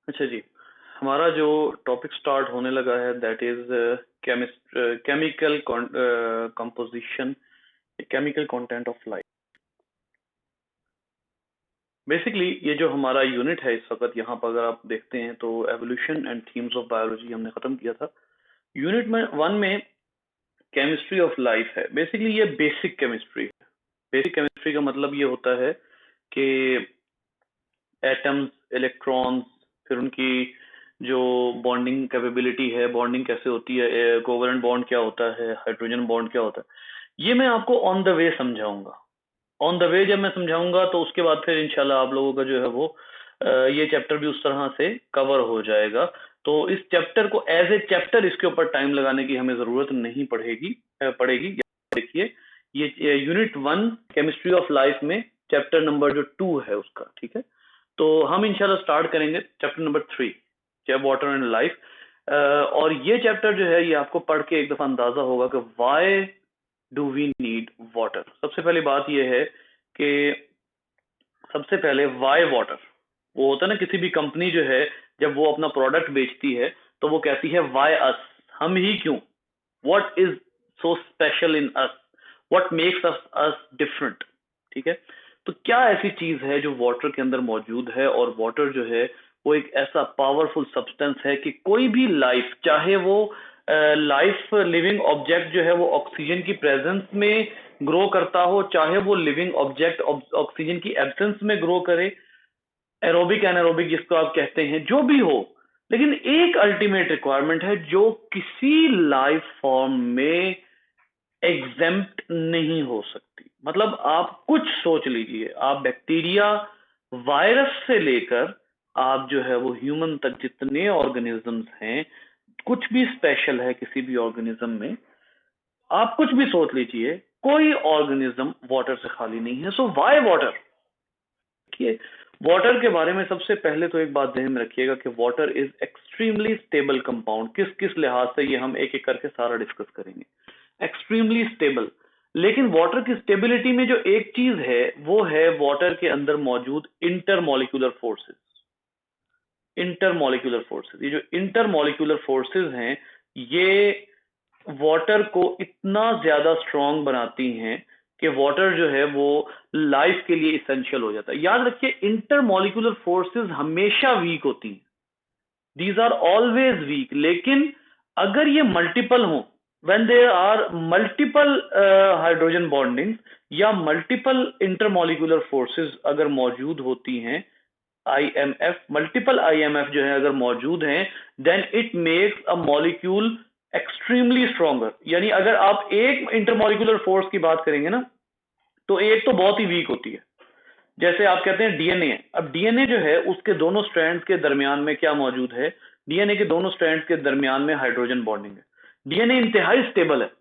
अच्छा जी। हमारा जो टॉपिक स्टार्ट होने लगा है that is chemical composition, chemical content of life. Basically ये जो हमारा यूनिट है इस वक्त यहाँ पर अगर आप देखते हैं तो evolution and themes of biology हमने खत्म किया था। यूनिट में 1 में केमिस्ट्री ऑफ लाइफ है। बेसिकली ये बेसिक केमिस्ट्री है। बेसिक केमिस्ट्री का मतलब ये होता है कि एटम्स, इलेक्ट्रॉन्स, फिर उनकी जो बॉन्डिंग कैपेबिलिटी है, बॉन्डिंग कैसे होती है, कोवलेंट बॉन्ड क्या होता है, हाइड्रोजन बॉन्ड क्या होता है, ये मैं आपको ऑन द वे समझाऊंगा। ऑन द वे जब मैं समझाऊंगा तो उसके बाद फिर इंशाल्लाह आप लोगों का जो है वो ये चैप्टर भी उस तरह से कवर हो जाएगा। तो इस चैप्टर को एज ए चैप्टर इसके ऊपर टाइम लगाने की हमें जरूरत नहीं पड़ेगी। देखिए ये यूनिट 1 केमिस्ट्री ऑफ लाइफ में चैप्टर नंबर जो 2 है उसका, ठीक है। तो हम इंशाल्लाह स्टार्ट करेंगे chapter number 3, water and life. और ये चैप्टर जो है ये आपको पढ़ के एक दफा अंदाजा होगा कि why do we need water. सबसे पहली बात यह है कि सबसे पहले वाई वाटर। वो होता है ना, किसी भी कंपनी जो है जब वो अपना प्रोडक्ट बेचती है तो वो कहती है वाई अस, हम ही क्यों, what is so special in us, what makes us different. ठीक है। तो क्या ऐसी चीज है जो वाटर के अंदर मौजूद है, और वाटर जो है वो एक ऐसा पावरफुल सब्सटेंस है कि कोई भी लाइफ, चाहे वो लाइफ लिविंग ऑब्जेक्ट जो है वो ऑक्सीजन की प्रेजेंस में ग्रो करता हो, चाहे वो लिविंग ऑब्जेक्ट ऑक्सीजन की एब्सेंस में ग्रो करे, एरोबिक एनारोबिक जिसको आप कहते हैं, जो भी हो, लेकिन एक अल्टीमेट रिक्वायरमेंट है जो किसी लाइफ फॉर्म में एग्जेम्प्ट नहीं हो सकती। मतलब आप कुछ सोच लीजिए, आप बैक्टीरिया, वायरस से लेकर आप जो है वो ह्यूमन तक जितने ऑर्गेनिजम्स हैं, कुछ भी स्पेशल है किसी भी ऑर्गेनिज्म में, आप कुछ भी सोच लीजिए, कोई ऑर्गेनिज्म वाटर से खाली नहीं है। So why water. देखिए, वाटर के बारे में सबसे पहले तो एक बात ध्यान में रखिएगा कि water is extremely stable compound. किस किस लिहाज से, ये हम एक एक करके सारा डिस्कस करेंगे। Extremely stable. लेकिन वाटर की स्टेबिलिटी में जो एक चीज है वो है वाटर के अंदर मौजूद इंटरमोलिकुलर फोर्सेस। इंटरमोलिकुलर फोर्सेस, ये जो इंटरमोलिकुलर फोर्सेस हैं, ये वाटर को इतना ज्यादा स्ट्रांग बनाती हैं कि वाटर जो है वो लाइफ के लिए इसेंशियल हो जाता है। याद रखिए, इंटरमोलिकुलर फोर्सेस हमेशा वीक होती हैं, दीज आर ऑलवेज वीक। लेकिन अगर ये मल्टीपल हो, when there are multiple hydrogen bonding या मल्टीपल इंटरमोलिकुलर फोर्सेस अगर मौजूद होती हैं, आईएमएफ, मल्टीपल आईएमएफ जो है अगर मौजूद हैं, then it makes a molecule extremely stronger. यानी अगर आप एक इंटरमोलिकुलर फोर्स की बात करेंगे ना, तो एक तो बहुत ही वीक होती है। जैसे आप कहते हैं डीएनए, अब डीएनए जो है उसके दोनों स्ट्रैंड्स के दरमियान में क्या मौजूद है, डीएनए के दोनों स्ट्रैंड्स के दरमियान में हाइड्रोजन बॉन्डिंग है। डीएनए इंतहाई स्टेबल है,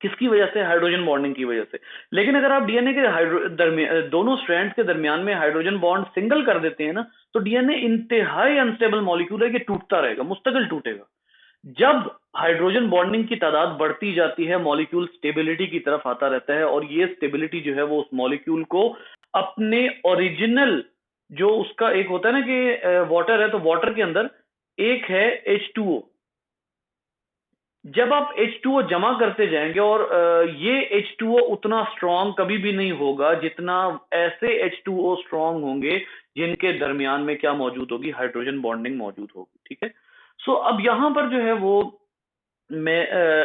किसकी वजह से, हाइड्रोजन बॉन्डिंग की वजह से। लेकिन अगर आप डीएनए के दोनों स्ट्रैंड्स के दरमियान में हाइड्रोजन बॉन्ड सिंगल कर देते हैं ना, तो डीएनए इंतहाई अनस्टेबल मॉलिक्यूल है कि टूटता रहेगा, मुस्तकिल टूटेगा। जब हाइड्रोजन बॉन्डिंग की तादाद बढ़ती जाती है, मॉलिक्यूल स्टेबिलिटी की तरफ आता रहता है, और ये स्टेबिलिटी जो है वो उस मॉलिक्यूल को अपने ओरिजिनल, जो उसका एक होता है ना कि वाटर है तो वाटर के अंदर एक है H2O। जब आप H2O जमा करते जाएंगे, और ये H2O उतना स्ट्रांग कभी भी नहीं होगा जितना ऐसे H2O स्ट्रांग होंगे जिनके दरमियान में क्या मौजूद होगी, हाइड्रोजन बॉन्डिंग मौजूद होगी। ठीक है। सो अब यहां पर जो है वो मैं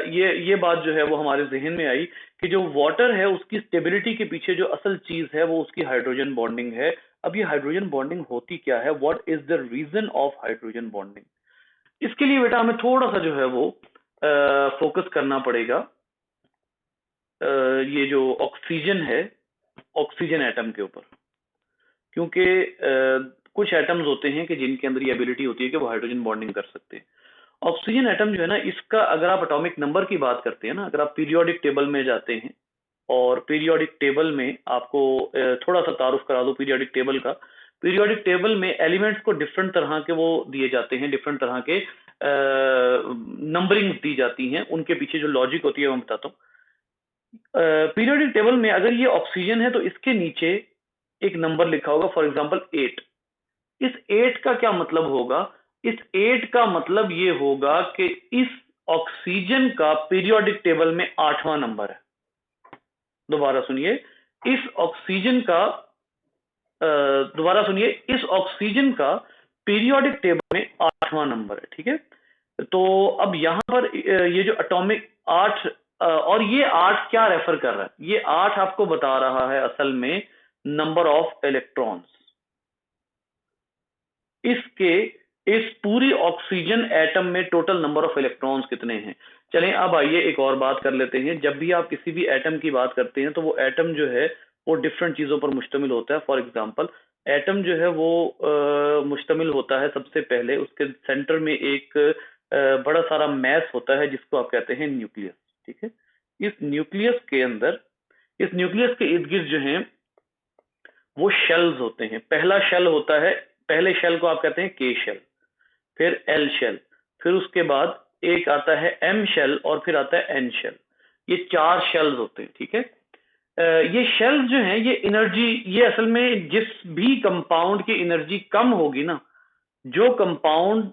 ये बात जो है वो हमारे जहन में आई कि जो वाटर है उसकी स्टेबिलिटी के पीछे जो असल चीज है वो उसकी हाइड्रोजन बॉन्डिंग है। अब ये हाइड्रोजन बॉन्डिंग होती क्या है, what is the reason of hydrogen bonding. इसके लिए बेटा हमें थोड़ा सा जो है वो फोकस करना पड़ेगा। ये जो ऑक्सीजन है, ऑक्सीजन एटम के ऊपर, क्योंकि कुछ एटम्स होते हैं कि जिनके अंदर ये एबिलिटी होती है कि वो हाइड्रोजन बॉन्डिंग कर सकते हैं। ऑक्सीजन एटम जो है ना, इसका अगर आप एटॉमिक नंबर की बात करते हैं ना, अगर आप पीरियोडिक टेबल में जाते हैं, और पीरियोडिक टेबल में आपको थोड़ा सा तारुफ करा दो पीरियोडिक टेबल का। पीरियोडिक टेबल में एलिमेंट्स को डिफरेंट तरह के वो दिए जाते हैं, डिफरेंट तरह के नंबरिंग दी जाती हैं, उनके पीछे जो लॉजिक होती है वो मैं बताता हूँ। पीरियोडिक टेबल में अगर ये ऑक्सीजन है तो इसके नीचे एक नंबर लिखा होगा, फॉर एग्जांपल 8। इस 8 का क्या मतलब होगा? इस 8 का मतलब ये होगा कि इस ऑक्सीजन का पीरियोडिक टेबल में 8वां नंबर है। दोबारा सुनिए, इस ऑक्सीजन का दोबारा सुनिए, इस ऑक्सीजन का पीरियोडिक टेबल में 8वां नंबर है। ठीक है, तो अब यहां पर ये जो एटॉमिक 8 और ये 8 क्या रेफर कर रहा है? ये 8 आपको बता रहा है असल में नंबर ऑफ इलेक्ट्रॉन्स इसके, इस पूरी ऑक्सीजन एटम में टोटल नंबर ऑफ इलेक्ट्रॉन्स कितने हैं। चलें अब आइए एक और बात कर लेते हैं। जब भी आप किसी भी एटम की बात करते हैं तो वो एटम जो है वो डिफरेंट चीजों पर मुश्तमिल होता है। फॉर एग्जांपल, एटम जो है वो मुश्तमिल होता है सबसे पहले उसके सेंटर में एक बड़ा सारा मैस होता है जिसको आप कहते हैं न्यूक्लियस। ठीक है, इस न्यूक्लियस के अंदर, इस न्यूक्लियस के इर्द गिर्द जो है वो शेल्स होते हैं। पहला शेल होता है, पहले शेल को आप कहते हैं के शेल, फिर एल शेल, फिर उसके बाद एक आता है एम शेल और फिर आता है एन शेल। ये 4 शेल्स होते हैं। ठीक है, ये शेल्स जो हैं ये एनर्जी, ये असल में जिस भी कंपाउंड की एनर्जी कम होगी ना, जो कंपाउंड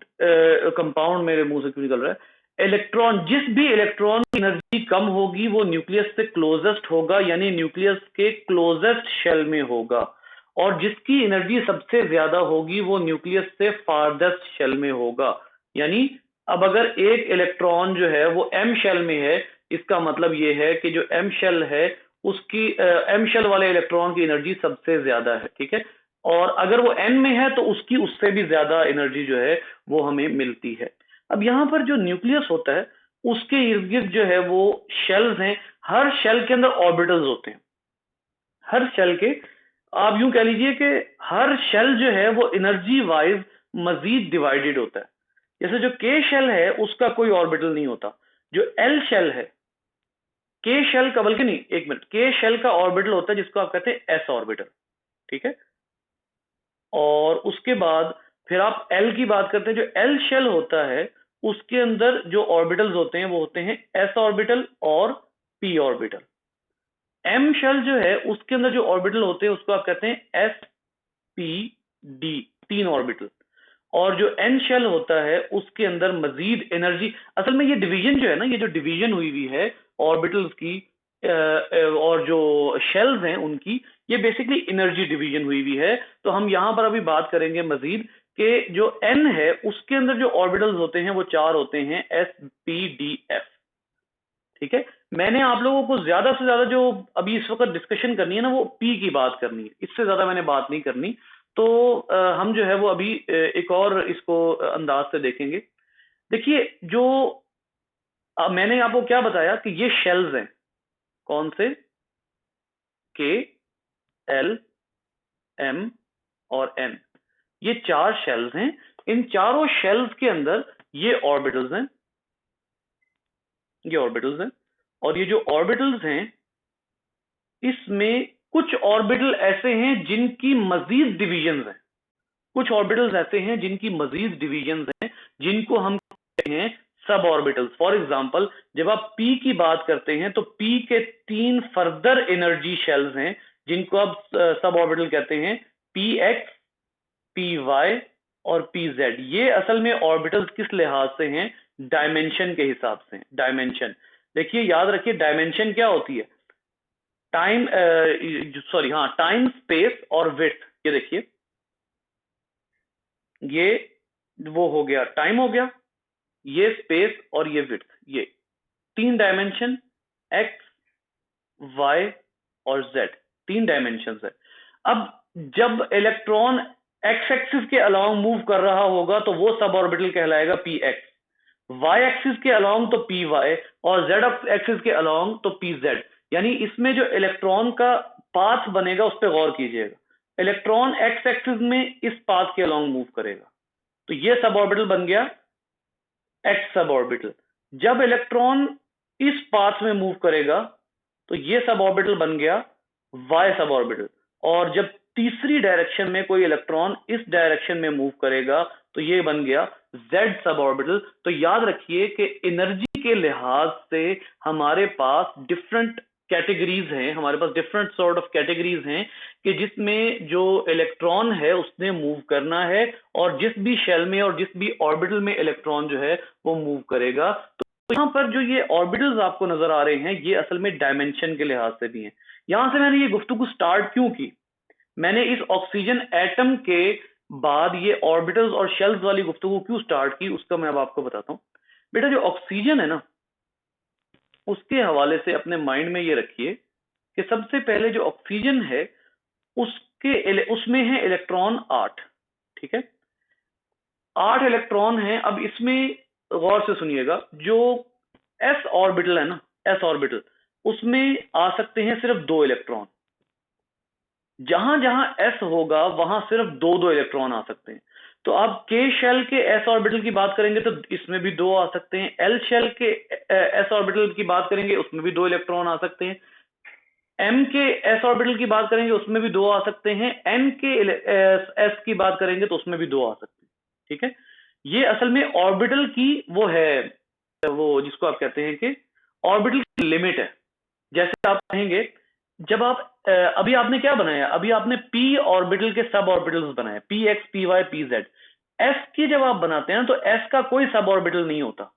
मेरे मुंह से क्यों निकल रहा है, इलेक्ट्रॉन, जिस भी इलेक्ट्रॉन की एनर्जी कम होगी वो न्यूक्लियस से क्लोजेस्ट होगा, यानी न्यूक्लियस के क्लोजेस्ट शेल में होगा, और जिसकी एनर्जी सबसे ज्यादा होगी वो न्यूक्लियस से फारदेस्ट शेल में होगा। यानी अब अगर एक इलेक्ट्रॉन जो है वो एम शेल में है, इसका मतलब ये है कि जो एम शेल है उसकी एम शेल वाले इलेक्ट्रॉन की एनर्जी सबसे ज्यादा है। ठीक है, और अगर वो एन में है तो उसकी उससे भी ज्यादा एनर्जी जो है वो हमें मिलती है। अब यहां पर जो न्यूक्लियस होता है उसके इर्द गिर्द जो है वो शेल्स हैं। हर शेल के अंदर ऑर्बिटल्स होते हैं। हर शेल के, आप यूं कह लीजिए कि हर शेल जो है वो एनर्जी वाइज मजीद डिवाइडेड होता है। जैसे जो के शेल है उसका कोई ऑर्बिटल नहीं होता। जो एल शेल है, के शेल का, बल्कि नहीं, एक मिनट, के शेल का ऑर्बिटल होता है जिसको आप कहते हैं एस ऑर्बिटल। ठीक है, और उसके बाद फिर आप एल की बात करते हैं। जो एल शेल होता है उसके अंदर जो ऑर्बिटल्स होते हैं वो होते हैं एस ऑर्बिटल और पी ऑर्बिटल। एम शेल जो है उसके अंदर जो ऑर्बिटल होते हैं उसको आप कहते हैं एस पी डी, 3 ऑर्बिटल। और जो एन शेल होता है उसके अंदर मजीद एनर्जी, असल में ये डिवीजन जो है ना, ये जो डिवीजन हुई हुई है ऑर्बिटल्स की और जो शेल्स हैं उनकी, ये बेसिकली एनर्जी डिवीजन हुई हुई है। तो हम यहां पर अभी बात करेंगे मजीद कि जो एन है उसके अंदर जो ऑर्बिटल्स होते हैं वो 4 होते हैं, एस पी डी एफ। ठीक है, मैंने आप लोगों को ज्यादा से ज्यादा जो अभी इस वक्त डिस्कशन करनी है ना वो पी की बात करनी है, इससे ज्यादा मैंने बात नहीं करनी। तो हम जो है वो अभी एक और इसको अंदाज से देखेंगे। देखिए, जो मैंने आपको क्या बताया कि ये शेल्स हैं, कौन से, के, एल, एम और एन, ये 4 शेल्स हैं। इन चारों शेल्स के अंदर ये ऑर्बिटल्स हैं, ये ऑर्बिटल्स हैं, और ये जो ऑर्बिटल्स हैं इसमें कुछ ऑर्बिटल ऐसे हैं जिनकी मजीद डिवीजन हैं, कुछ ऑर्बिटल्स ऐसे हैं जिनकी मजीद डिवीजन हैं, जिनको हम कहते हैं सब ऑर्बिटल्स। फॉर एग्जाम्पल, जब आप पी की बात करते हैं तो पी के 3 फर्दर एनर्जी शेल्स हैं जिनको आप सब ऑर्बिटल कहते हैं, पी एक्स, पी वाई और पी जेड। ये असल में ऑर्बिटल्स किस लिहाज से हैं? डायमेंशन के हिसाब से। डायमेंशन, देखिए याद रखिए, डायमेंशन क्या होती है? टाइम, सॉरी, हाँ, टाइम, स्पेस और विड्थ। ये देखिए, ये वो हो गया, टाइम हो गया, ये स्पेस और ये विड्थ, ये 3 डायमेंशन, एक्स, वाई और जेड, 3 डायमेंशन है। अब जब इलेक्ट्रॉन एक्स एक्सिस के अलोंग मूव कर रहा होगा तो वो सब ऑर्बिटल कहलाएगा पी एक्स, वाई एक्सिस के अलोंग तो पी वाई, और जेड एक्सिस के अलोंग तो पी जेड। यानी इसमें जो इलेक्ट्रॉन का पाथ बनेगा उस पर गौर कीजिएगा। इलेक्ट्रॉन एक्स एक्सिस में इस पाथ के अलोंग मूव करेगा, तो ये सब ऑर्बिटल बन गया एक्स सब ऑर्बिटल। जब इलेक्ट्रॉन इस पाथ में मूव करेगा तो ये सब ऑर्बिटल बन गया वाई सब ऑर्बिटल। और जब तीसरी डायरेक्शन में कोई इलेक्ट्रॉन इस डायरेक्शन में मूव करेगा तो ये बन गया जेड सब ऑर्बिटल। तो याद रखिए कि एनर्जी के लिहाज से हमारे पास डिफरेंट कैटेगरीज हैं, हमारे पास डिफरेंट सॉर्ट ऑफ कैटेगरीज हैं कि जिसमें जो इलेक्ट्रॉन है उसने मूव करना है और जिस भी शेल में और जिस भी ऑर्बिटल में इलेक्ट्रॉन जो है वो मूव करेगा। तो यहाँ पर जो ये ऑर्बिटल्स आपको नजर आ रहे हैं ये असल में डायमेंशन के लिहाज से भी हैं। यहां से मैंने ये गुफ्तगू स्टार्ट क्यों की, मैंने इस ऑक्सीजन एटम के बाद ये ऑर्बिटल्स और शेल्स वाली गुफ्तगू क्यों स्टार्ट की, उसका मैं अब आपको बताता हूँ। बेटा जो ऑक्सीजन है ना, उसके हवाले से अपने माइंड में ये रखिए कि सबसे पहले जो ऑक्सीजन है उसमें है इलेक्ट्रॉन 8, ठीक है, 8 इलेक्ट्रॉन हैं। अब इसमें गौर से सुनिएगा, जो एस ऑर्बिटल है ना, एस ऑर्बिटल, उसमें आ सकते हैं सिर्फ 2 इलेक्ट्रॉन। जहां जहां एस होगा वहां सिर्फ 2 इलेक्ट्रॉन आ सकते हैं। तो आप के शेल के एस ऑर्बिटल की बात करेंगे तो इसमें भी 2 आ सकते हैं, एल शेल के एस ऑर्बिटल की बात करेंगे उसमें भी 2 इलेक्ट्रॉन आ सकते हैं, एम के एस ऑर्बिटल की बात करेंगे उसमें भी 2 आ सकते हैं, एन के एस की बात करेंगे तो उसमें भी 2 आ सकते हैं, ठीक है। ये असल में ऑर्बिटल की वो है, वो जिसको आप कहते हैं कि ऑर्बिटल की लिमिट है। जैसे आप कहेंगे, जब आप अभी आपने क्या बनाया, अभी आपने पी ऑर्बिटल के सब ऑर्बिटल्स बनाए, P X P Y P Z. S की जब आप बनाते हैं तो एस का कोई सब ऑर्बिटल नहीं होता,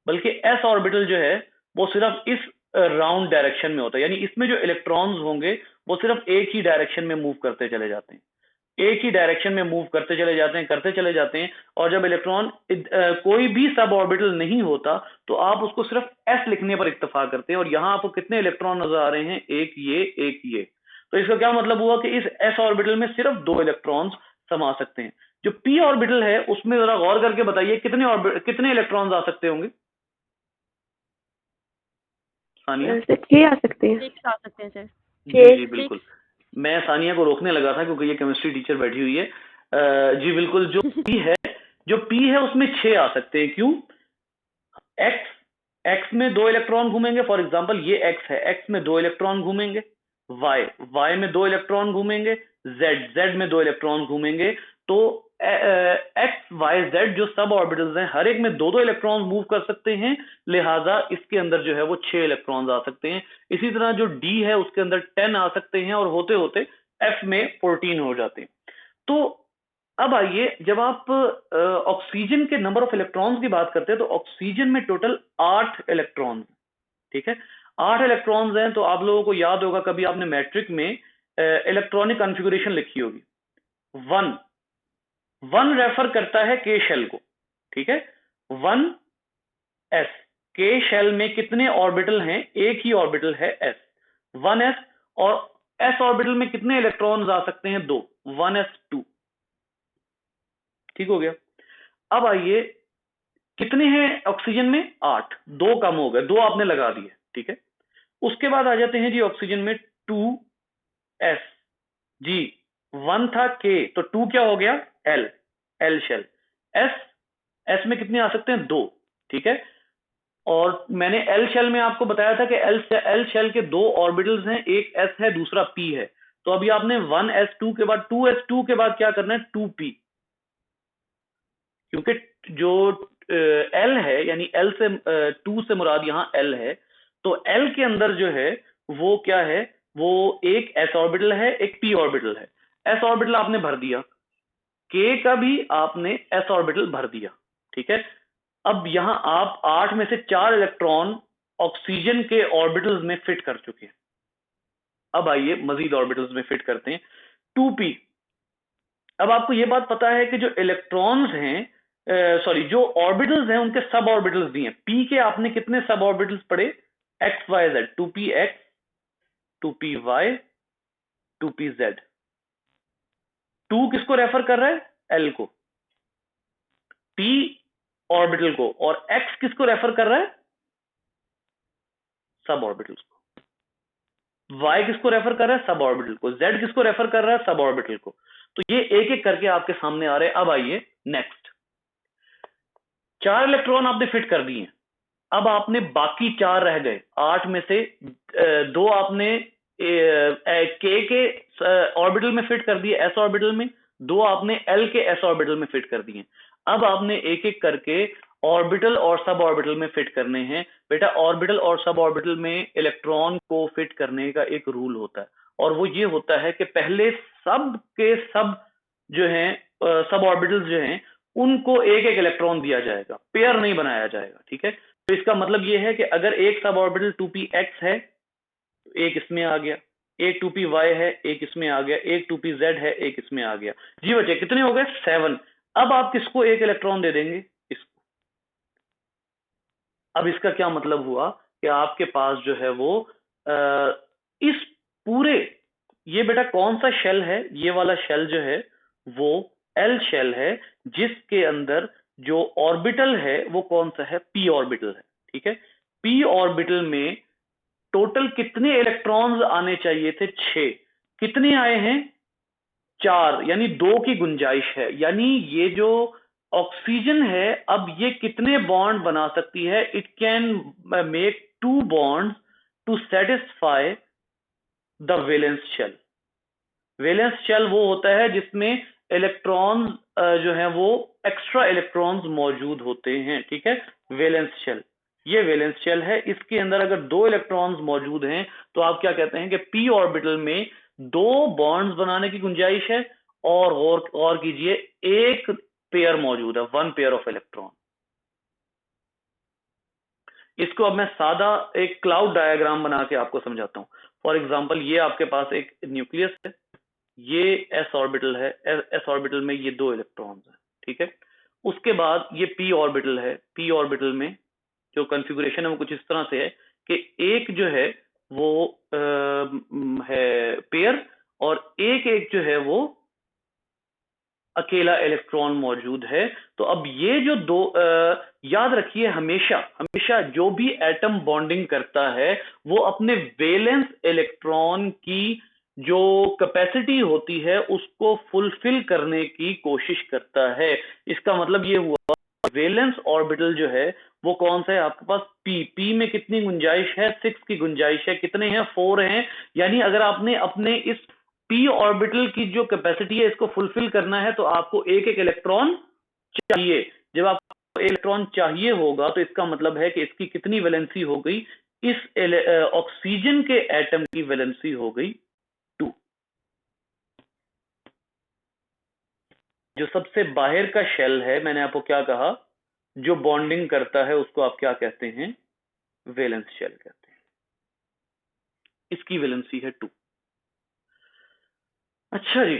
बल्कि एस ऑर्बिटल जो है वो सिर्फ इस राउंड डायरेक्शन में होता है, यानी इसमें जो इलेक्ट्रॉन्स होंगे वो सिर्फ एक ही डायरेक्शन में मूव करते चले जाते हैं, एक ही डायरेक्शन में मूव करते चले जाते हैं, करते चले जाते हैं। और जब इलेक्ट्रॉन कोई भी सब ऑर्बिटल नहीं होता तो आप उसको सिर्फ एस लिखने पर इत्तेफा करते हैं। और यहां आपको कितने इलेक्ट्रॉन नजर आ रहे हैं, एक ये एक ये। तो इसका क्या मतलब हुआ कि इस एस ऑर्बिटल में सिर्फ 2 इलेक्ट्रॉन्स समा सकते हैं। जो पी ऑर्बिटल है उसमें जरा गौर करके बताइए कितने इलेक्ट्रॉन्स आ सकते होंगे सानिया? सर 6 आ सकते हैं। 6 आ सकते हैं सर। जी जी बिल्कुल, मैं सानिया को रोकने लगा था क्योंकि ये केमिस्ट्री टीचर बैठी हुई है। जी बिल्कुल, जो पी है उसमें 6 आ सकते हैं। क्यों? एक्स एक्स में 2 इलेक्ट्रॉन घूमेंगे, फॉर एग्जांपल ये एक्स है, एक्स में 2 इलेक्ट्रॉन घूमेंगे, वाई में 2 इलेक्ट्रॉन घूमेंगे, जेड में 2 इलेक्ट्रॉन घूमेंगे। तो एक्स वाई जेड जो सब ऑर्बिटल्स हैं हर एक में 2 इलेक्ट्रॉन मूव कर सकते हैं, लिहाजा इसके अंदर जो है वो 6 इलेक्ट्रॉन्स आ सकते हैं। इसी तरह जो डी है उसके अंदर 10 आ सकते हैं और होते होते एफ में 14 हो जाते हैं। तो अब आइए, जब आप ऑक्सीजन के नंबर ऑफ इलेक्ट्रॉन्स की बात करते हैं तो ऑक्सीजन में टोटल 8 इलेक्ट्रॉन्स, ठीक है, 8 इलेक्ट्रॉन्स हैं। तो आप लोगों को याद होगा कभी आपने मैट्रिक में इलेक्ट्रॉनिक कॉन्फ़िगरेशन लिखी होगी, 1 रेफर करता है के शेल को, ठीक है, 1 एस, के शेल में कितने ऑर्बिटल हैं, एक ही ऑर्बिटल है एस, 1s। और एस ऑर्बिटल में कितने इलेक्ट्रॉन्स आ सकते हैं, 2, 1s2, ठीक हो गया। अब आइए, कितने हैं ऑक्सीजन में, 8, 2 कम हो गए, 2 आपने लगा दिए, ठीक है। उसके बाद आ जाते हैं जी ऑक्सीजन में 2s, जी 1 था के, तो 2 क्या हो गया, एल शेल, एस में कितने आ सकते हैं, 2, ठीक है। और मैंने एल शेल में आपको बताया था कि एल शेल के 2 ऑर्बिटल्स हैं, एक एस है दूसरा पी है। तो अभी आपने 1s2 के बाद 2s2 के बाद क्या करना है, 2p, क्योंकि जो एल है यानी एल से 2 से मुराद यहां एल है, तो एल के अंदर जो है वो क्या है, वो एक एस ऑर्बिटल है एक पी ऑर्बिटल है। एस ऑर्बिटल आपने भर दिया, के का भी आपने एस ऑर्बिटल भर दिया, ठीक है। अब यहां आप 8 में से 4 इलेक्ट्रॉन ऑक्सीजन के ऑर्बिटल्स में फिट कर चुके हैं। अब आइए मजीद ऑर्बिटल्स में फिट करते हैं, 2p। अब आपको यह बात पता है कि जो इलेक्ट्रॉन्स हैं, सॉरी जो ऑर्बिटल्स हैं उनके सब ऑर्बिटल्स भी हैं। पी के आपने कितने सब ऑर्बिटल्स पढ़े, X Y Z, 2p X, 2p Y, 2p Z. 2 किसको रेफर कर रहा है, एल को, p ऑर्बिटल को, और x किसको रेफर कर रहा है, सब ऑर्बिटल्स को। y किसको रेफर कर रहा है, सब ऑर्बिटल को। z किसको रेफर कर रहा है, सब ऑर्बिटल को। तो ये एक एक करके आपके सामने आ रहे हैं। अब आइए नेक्स्ट, 4 इलेक्ट्रॉन आपने फिट कर दिए, अब आपने बाकी 4 रह गए, 8 में से 2 आपने के ऑर्बिटल में फिट कर दिए, एस ऑर्बिटल में, 2 आपने एल के एस ऑर्बिटल में फिट कर दिए। अब आपने एक एक करके ऑर्बिटल और सब ऑर्बिटल में फिट करने हैं। बेटा ऑर्बिटल और सब ऑर्बिटल में इलेक्ट्रॉन को फिट करने का एक रूल होता है, और वो ये होता है कि पहले सब के सब जो हैं सब ऑर्बिटल्स जो हैं उनको एक एक इलेक्ट्रॉन दिया जाएगा, पेयर नहीं बनाया जाएगा। ठीक है, तो इसका मतलब ये है कि अगर एक सब ऑर्बिटल 2p x है तो एक इसमें आ गया, एक 2p y है एक इसमें आ गया, एक 2p z है एक इसमें आ गया। जी बच्चे कितने हो गए? 7। अब आप किसको एक इलेक्ट्रॉन दे देंगे? इसको। अब इसका क्या मतलब हुआ कि आपके पास जो है वो इस पूरे, ये बेटा कौन सा शेल है? ये वाला शेल जो है वो एल शेल है, जिसके अंदर जो ऑर्बिटल है वो कौन सा है? पी ऑर्बिटल है। ठीक है, पी ऑर्बिटल में टोटल कितने इलेक्ट्रॉन्स आने चाहिए थे? 6। कितने आए हैं? 4, यानी 2 की गुंजाइश है। यानी ये जो ऑक्सीजन है अब ये कितने बॉन्ड बना सकती है? It can make 2 bonds to satisfy the valence shell. Valence shell वो होता है जिसमें इलेक्ट्रॉन जो है वो एक्स्ट्रा इलेक्ट्रॉन्स मौजूद होते हैं। ठीक है, वैलेंस शेल, ये वैलेंस शेल है। इसके अंदर अगर 2 इलेक्ट्रॉन्स मौजूद हैं तो आप क्या कहते हैं कि पी ऑर्बिटल में 2 बॉन्ड्स बनाने की गुंजाइश है, और कीजिए एक पेयर मौजूद है, 1 पेयर ऑफ इलेक्ट्रॉन। इसको अब मैं सादा एक क्लाउड डायग्राम बना के आपको समझाता हूं। फॉर एग्जाम्पल ये आपके पास एक न्यूक्लियस है, ये एस ऑर्बिटल है, एस ऑर्बिटल में ये 2 इलेक्ट्रॉन्स हैं। ठीक है, उसके बाद ये पी ऑर्बिटल है, पी ऑर्बिटल में जो कॉन्फ़िगरेशन है वो कुछ इस तरह से है कि एक जो है वो है पेयर, और एक एक जो है वो अकेला इलेक्ट्रॉन मौजूद है। तो अब ये जो दो याद रखिए, हमेशा हमेशा जो भी एटम बॉन्डिंग करता है वो अपने वैलेंस इलेक्ट्रॉन की जो कैपेसिटी होती है उसको फुलफिल करने की कोशिश करता है। इसका मतलब ये हुआ वैलेंस ऑर्बिटल जो है वो कौन सा है आपके पास? पी। पी में कितनी गुंजाइश है? 6 की गुंजाइश है। कितने हैं? 4 हैं। यानी अगर आपने अपने इस पी ऑर्बिटल की जो कैपेसिटी है इसको फुलफिल करना है तो आपको एक एक इलेक्ट्रॉन चाहिए। जब आपको इलेक्ट्रॉन चाहिए होगा तो इसका मतलब है कि इसकी कितनी वैलेंसी हो गई? इस ऑक्सीजन के एटम की वैलेंसी हो गई 2। जो सबसे बाहर का शेल है, मैंने आपको क्या कहा, जो बॉन्डिंग करता है उसको आप क्या कहते हैं? वैलेंस शेल कहते हैं। इसकी वैलेंसी है 2। अच्छा जी,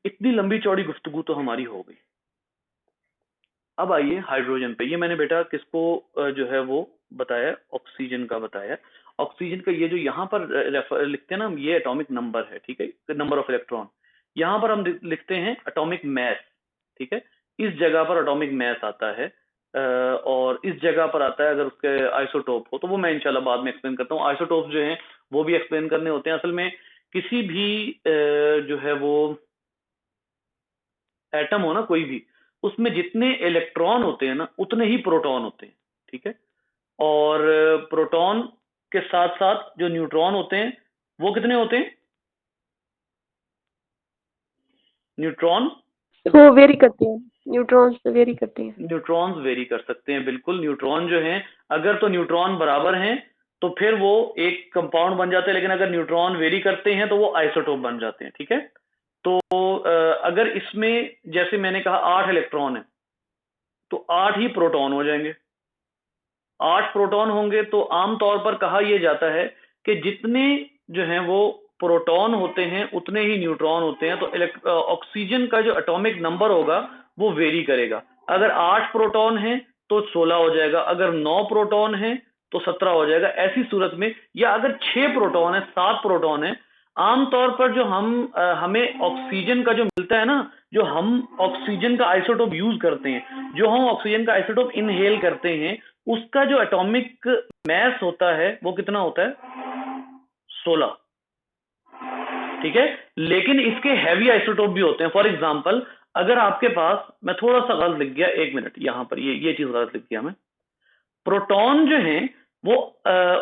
इतनी लंबी चौड़ी गुफ्तगू तो हमारी हो गई। अब आइए हाइड्रोजन पे। ये मैंने बेटा किसको जो है वो बताया? ऑक्सीजन का बताया। ऑक्सीजन का ये जो यहाँ पर लिखते हैं ना, ये एटॉमिक नंबर है। ठीक है, नंबर ऑफ इलेक्ट्रॉन। यहाँ पर हम लिखते हैं एटॉमिक मैस। ठीक है, इस जगह पर एटॉमिक मैस आता है, और इस जगह पर आता है अगर उसके आइसोटोप हो, तो वो मैं इंशाल्लाह बाद में एक्सप्लेन करता हूँ। आइसोटोप जो हैं वो भी एक्सप्लेन करने होते हैं। असल में किसी भी जो है वो एटम हो ना कोई भी, उसमें जितने इलेक्ट्रॉन होते हैं ना उतने ही प्रोटॉन होते हैं। ठीक है, और प्रोटॉन के साथ साथ जो न्यूट्रॉन होते हैं वो कितने होते हैं? न्यूट्रॉन वो वेरी करते हैं, न्यूट्रॉन्स वेरी करते हैं। न्यूट्रॉन्स वेरी कर सकते हैं, बिल्कुल। न्यूट्रॉन जो हैं, अगर तो न्यूट्रॉन बराबर हैं तो फिर वो एक कंपाउंड बन जाते हैं, लेकिन अगर न्यूट्रॉन वेरी करते हैं तो वो आइसोटोप बन जाते हैं। ठीक है, तो अगर इसमें जैसे मैंने कहा 8 इलेक्ट्रॉन है तो 8 ही प्रोटॉन हो जाएंगे। 8 प्रोटॉन होंगे तो आमतौर पर कहा यह जाता है कि जितने जो हैं वो प्रोटॉन होते हैं उतने ही न्यूट्रॉन होते हैं। तो ऑक्सीजन का जो एटॉमिक नंबर होगा वो वेरी करेगा। अगर 8 प्रोटॉन है तो 16 हो जाएगा, अगर 9 प्रोटॉन है तो 17 हो जाएगा, ऐसी सूरत में। या अगर 6 प्रोटॉन है, 7 प्रोटॉन है, आमतौर पर जो हमें ऑक्सीजन का जो मिलता है ना, जो हम ऑक्सीजन का आइसोटोप यूज करते हैं, जो हम ऑक्सीजन का आइसोटोप इनहेल करते हैं, उसका जो एटॉमिक मैस होता है वो कितना होता है? 16। ठीक है, लेकिन इसके हैवी आइसोटोप भी होते हैं। फॉर एग्जांपल अगर आपके पास, मैं थोड़ा सा गलत लिख गया, एक मिनट, यहां पर ये चीज गलत लिख गया मैं। प्रोटॉन जो हैं वो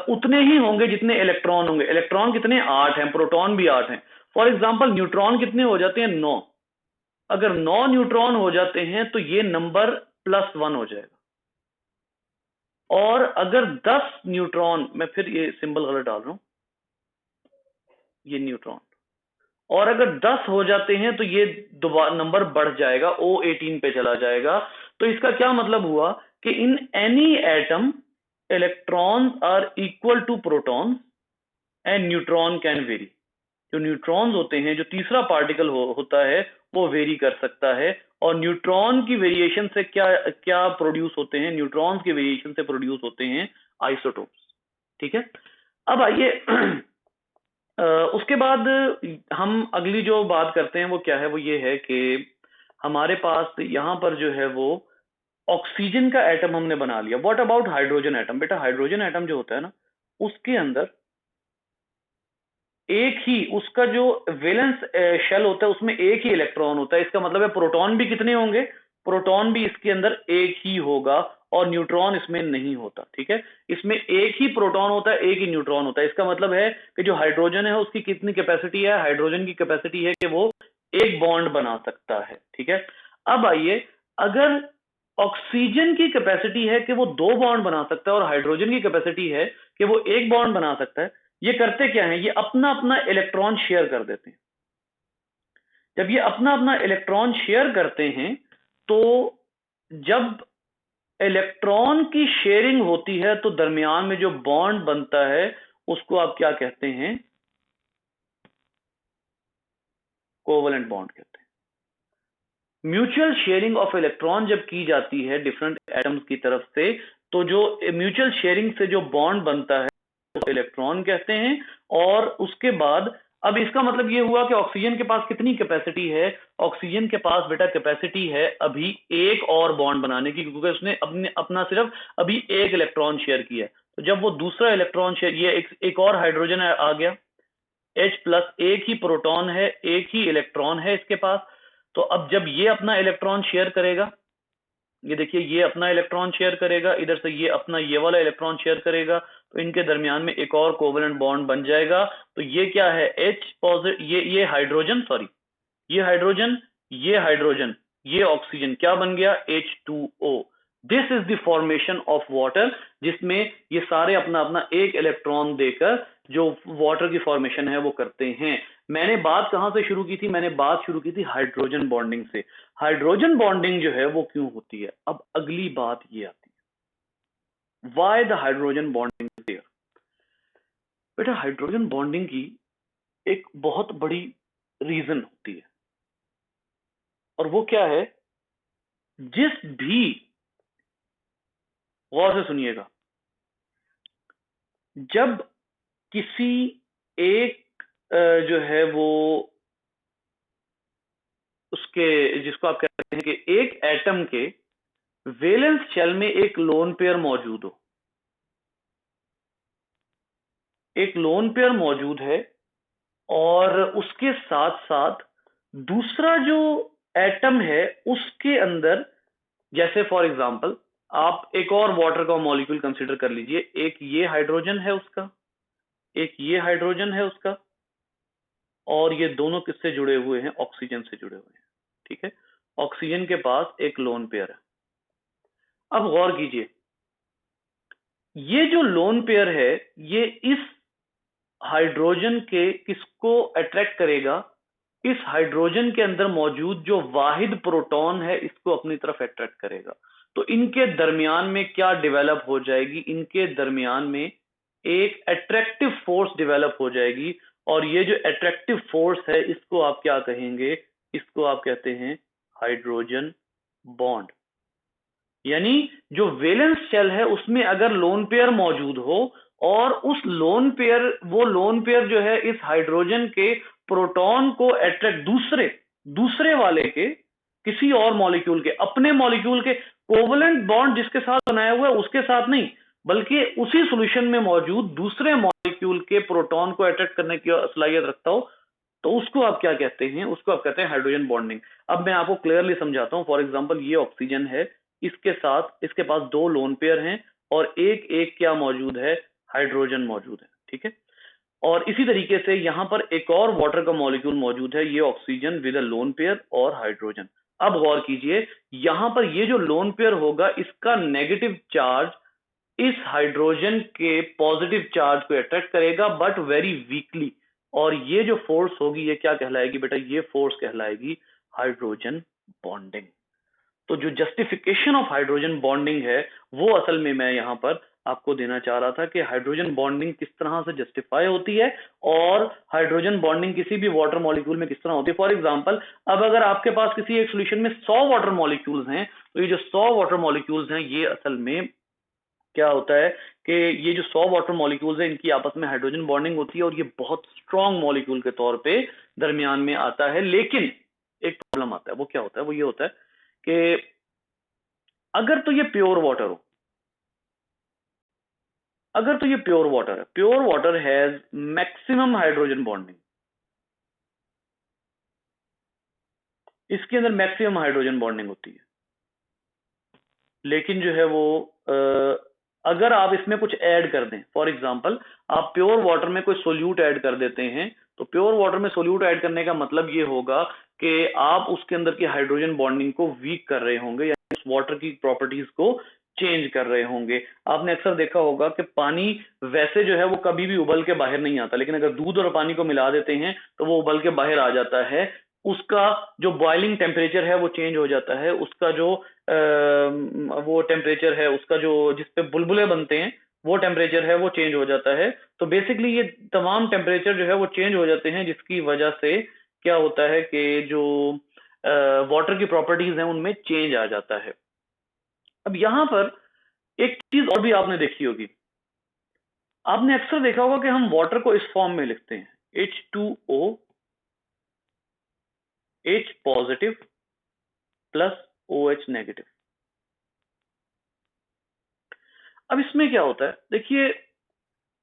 उतने ही होंगे जितने इलेक्ट्रॉन होंगे। इलेक्ट्रॉन कितने? 8 हैं, प्रोटॉन भी 8 हैं। फॉर एग्जांपल न्यूट्रॉन कितने हो जाते हैं? 9। अगर 9 न्यूट्रॉन हो जाते हैं तो ये नंबर +1 हो जाएगा। और अगर 10 न्यूट्रॉन, मैं फिर ये सिंबल गलत डाल रहा हूं, ये न्यूट्रॉन, और अगर 10 हो जाते हैं तो ये दोबारा नंबर बढ़ जाएगा, O18 पे चला जाएगा। तो इसका क्या मतलब हुआ कि in any atom electrons are equal to proton and neutron can vary. जो न्यूट्रॉन्स होते हैं, जो तीसरा पार्टिकल होता है, वो वेरी कर सकता है। और न्यूट्रॉन की वेरिएशन से क्या क्या प्रोड्यूस होते हैं? न्यूट्रॉन्स की वेरिएशन से प्रोड्यूस होते हैं आइसोटोप्स। ठीक है, अब आइए उसके बाद हम अगली जो बात करते हैं वो क्या है, वो ये है कि हमारे पास यहां पर जो है वो ऑक्सीजन का एटम हमने बना लिया। What about hydrogen atom? बेटा हाइड्रोजन एटम जो होता है ना, उसके अंदर एक ही उसका जो वैलेंस शेल होता है उसमें एक ही इलेक्ट्रॉन होता है। इसका मतलब है प्रोटॉन भी कितने होंगे? प्रोटॉन भी इसके अंदर एक ही होगा और न्यूट्रॉन इसमें नहीं होता। ठीक है, इसमें एक ही प्रोटॉन होता है, एक ही न्यूट्रॉन होता है। इसका मतलब है कि जो हाइड्रोजन है उसकी कितनी कैपेसिटी है? हाइड्रोजन की कैपेसिटी है कि वो एक बॉन्ड बना सकता है। ठीक है, अब आइए, अगर ऑक्सीजन की कैपेसिटी है कि वो 2 बॉन्ड बना सकता है और हाइड्रोजन की कैपेसिटी है कि वो एक बॉन्ड बना सकता है, ये करते क्या है? ये अपना अपना इलेक्ट्रॉन शेयर कर देते हैं। जब ये अपना अपना इलेक्ट्रॉन शेयर करते हैं तो जब इलेक्ट्रॉन की शेयरिंग होती है तो दरमियान में जो बॉन्ड बनता है उसको आप क्या कहते हैं? कोवलेंट बॉन्ड कहते हैं। म्यूचुअल शेयरिंग ऑफ इलेक्ट्रॉन जब की जाती है डिफरेंट एटम्स की तरफ से, तो जो म्यूचुअल शेयरिंग से जो बॉन्ड बनता है उसको इलेक्ट्रॉन कहते हैं। और उसके बाद अब इसका मतलब ये हुआ कि ऑक्सीजन के पास कितनी कैपेसिटी है? ऑक्सीजन के पास बेटा कैपेसिटी है अभी एक और बॉन्ड बनाने की, क्योंकि उसने अपना सिर्फ अभी एक इलेक्ट्रॉन शेयर किया है। तो जब वो दूसरा इलेक्ट्रॉन शेयर, ये एक और हाइड्रोजन आ गया, H प्लस, एक ही प्रोटॉन है, एक ही इलेक्ट्रॉन है इसके पास। तो अब जब ये अपना इलेक्ट्रॉन शेयर करेगा, ये देखिए ये अपना इलेक्ट्रॉन शेयर करेगा, इधर से ये अपना ये वाला इलेक्ट्रॉन शेयर करेगा, तो इनके दरमियान में एक और कोवेलेंट बॉन्ड बन जाएगा। तो ये क्या है? H पॉजिटिव, ये हाइड्रोजन, सॉरी ये हाइड्रोजन, ये हाइड्रोजन, ये ऑक्सीजन, क्या बन गया? H2O। This is the formation of water, जिसमें ये सारे अपना अपना एक इलेक्ट्रॉन देकर जो वाटर की फॉर्मेशन है वो करते हैं। मैंने बात कहां से शुरू की थी? मैंने बात शुरू की थी हाइड्रोजन बॉन्डिंग से। हाइड्रोजन बॉन्डिंग जो है वो क्यों होती है? अब अगली बात ये आती है, why the hydrogen bonding is there. बेटा हाइड्रोजन बॉन्डिंग की एक बहुत बड़ी रीजन होती है, और वो क्या है? जिस भी, गौर से सुनिएगा, जब किसी एक जो है वो उसके, जिसको आप कहते हैं कि एक एटम के वैलेंस शेल में एक लोन पेयर मौजूद हो, एक लोन पेयर मौजूद है, और उसके साथ साथ दूसरा जो एटम है उसके अंदर, जैसे फॉर एग्जांपल आप एक और वाटर का मॉलिक्यूल कंसीडर कर लीजिए। एक ये हाइड्रोजन है उसका, एक ये हाइड्रोजन है उसका, और ये दोनों किससे जुड़े हुए हैं? ऑक्सीजन से जुड़े हुए हैं। ठीक है, ऑक्सीजन के पास एक लोन पेयर है। अब गौर कीजिए, ये जो लोन पेयर है ये इस हाइड्रोजन के किसको अट्रैक्ट करेगा? इस हाइड्रोजन के अंदर मौजूद जो वाहिद प्रोटॉन है इसको अपनी तरफ अट्रैक्ट करेगा। तो इनके दरमियान में क्या डेवलप हो जाएगी? इनके दरमियान में एक अट्रैक्टिव फोर्स डेवलप हो जाएगी, और ये जो अट्रैक्टिव फोर्स है इसको आप क्या कहेंगे? इसको आप कहते हैं हाइड्रोजन बॉन्ड। यानी जो वैलेंस शेल है उसमें अगर लोन पेयर मौजूद हो, और उस लोन पेयर, वो लोन पेयर जो है इस हाइड्रोजन के प्रोटॉन को अट्रैक्ट, दूसरे वाले के, किसी और मॉलिक्यूल के, अपने मॉलिक्यूल के कोवलेंट बॉन्ड जिसके साथ बनाया हुआ है उसके साथ नहीं, बल्कि उसी सॉल्यूशन में मौजूद दूसरे मॉलिक्यूल के प्रोटॉन को अट्रैक्ट करने की सलाहियत रखता हो, तो उसको आप क्या कहते हैं? उसको आप कहते हैं हाइड्रोजन बॉन्डिंग। अब मैं आपको क्लियरली समझाता हूं। फॉर एग्जांपल ये ऑक्सीजन है, इसके साथ इसके पास 2 लोन पेयर हैं, और एक एक क्या मौजूद है? हाइड्रोजन मौजूद है। ठीक है, और इसी तरीके से यहां पर एक और वाटर का मॉलिक्यूल मौजूद है, ये oxygen with a lone pair और हाइड्रोजन। अब गौर कीजिए, यहां पर ये जो लोन पेयर होगा इसका नेगेटिव चार्ज इस हाइड्रोजन के पॉजिटिव चार्ज को अट्रैक्ट करेगा बट वेरी वीकली, और ये जो फोर्स होगी ये क्या कहलाएगी बेटा, ये फोर्स कहलाएगी हाइड्रोजन बॉन्डिंग। तो जो जस्टिफिकेशन ऑफ हाइड्रोजन बॉन्डिंग है वो असल में मैं यहां पर आपको देना चाह रहा था कि हाइड्रोजन बॉन्डिंग किस तरह से जस्टिफाई होती है और हाइड्रोजन बॉन्डिंग किसी भी वाटर मॉलिक्यूल में किस तरह होती है। फॉर एग्जांपल, अब अगर आपके पास किसी एक सॉल्यूशन में 100 वाटर मॉलिक्यूल्स हैं, तो ये जो 100 वाटर मॉलिक्यूल्स हैं ये असल में क्या होता है कि ये जो 100 वाटर मॉलिक्यूल्स हैं इनकी आपस में हाइड्रोजन बॉन्डिंग होती है और ये बहुत स्ट्रॉन्ग मॉलिक्यूल के तौर पे दरमियान में आता है। लेकिन एक प्रॉब्लम आता है, वो क्या होता है, वो ये होता है कि अगर तो ये प्योर वाटर हो, अगर तो ये प्योर वाटर है, pure water has maximum hydrogen bonding, इसके अंदर मैक्सिमम हाइड्रोजन बॉन्डिंग होती है। लेकिन जो है वो अगर आप इसमें कुछ ऐड कर दें, फॉर एग्जांपल आप प्योर वाटर में कोई सोल्यूट ऐड कर देते हैं, तो प्योर वाटर में सोल्यूट ऐड करने का मतलब ये होगा कि आप उसके अंदर की हाइड्रोजन बॉन्डिंग को वीक कर रहे होंगे या उस वाटर की प्रॉपर्टीज को चेंज कर रहे होंगे। आपने अक्सर देखा होगा कि पानी वैसे जो है वो कभी भी उबल के बाहर नहीं आता, लेकिन अगर दूध और पानी को मिला देते हैं तो वो उबल के बाहर आ जाता है। उसका जो बॉइलिंग टेम्परेचर है वो चेंज हो जाता है, उसका जो वो टेम्परेचर है, उसका जो जिस पे बुलबुले बनते हैं वो टेम्परेचर है वो चेंज हो जाता है। तो बेसिकली ये तमाम टेम्परेचर जो है वो चेंज हो जाते हैं, जिसकी वजह से क्या होता है कि जो वाटर की प्रॉपर्टीज हैं उनमें चेंज आ जाता है। अब यहां पर एक चीज और भी आपने देखी होगी, आपने अक्सर देखा होगा कि हम वाटर को इस फॉर्म में लिखते हैं H2O H positive plus OH negative. अब इसमें क्या होता है, देखिए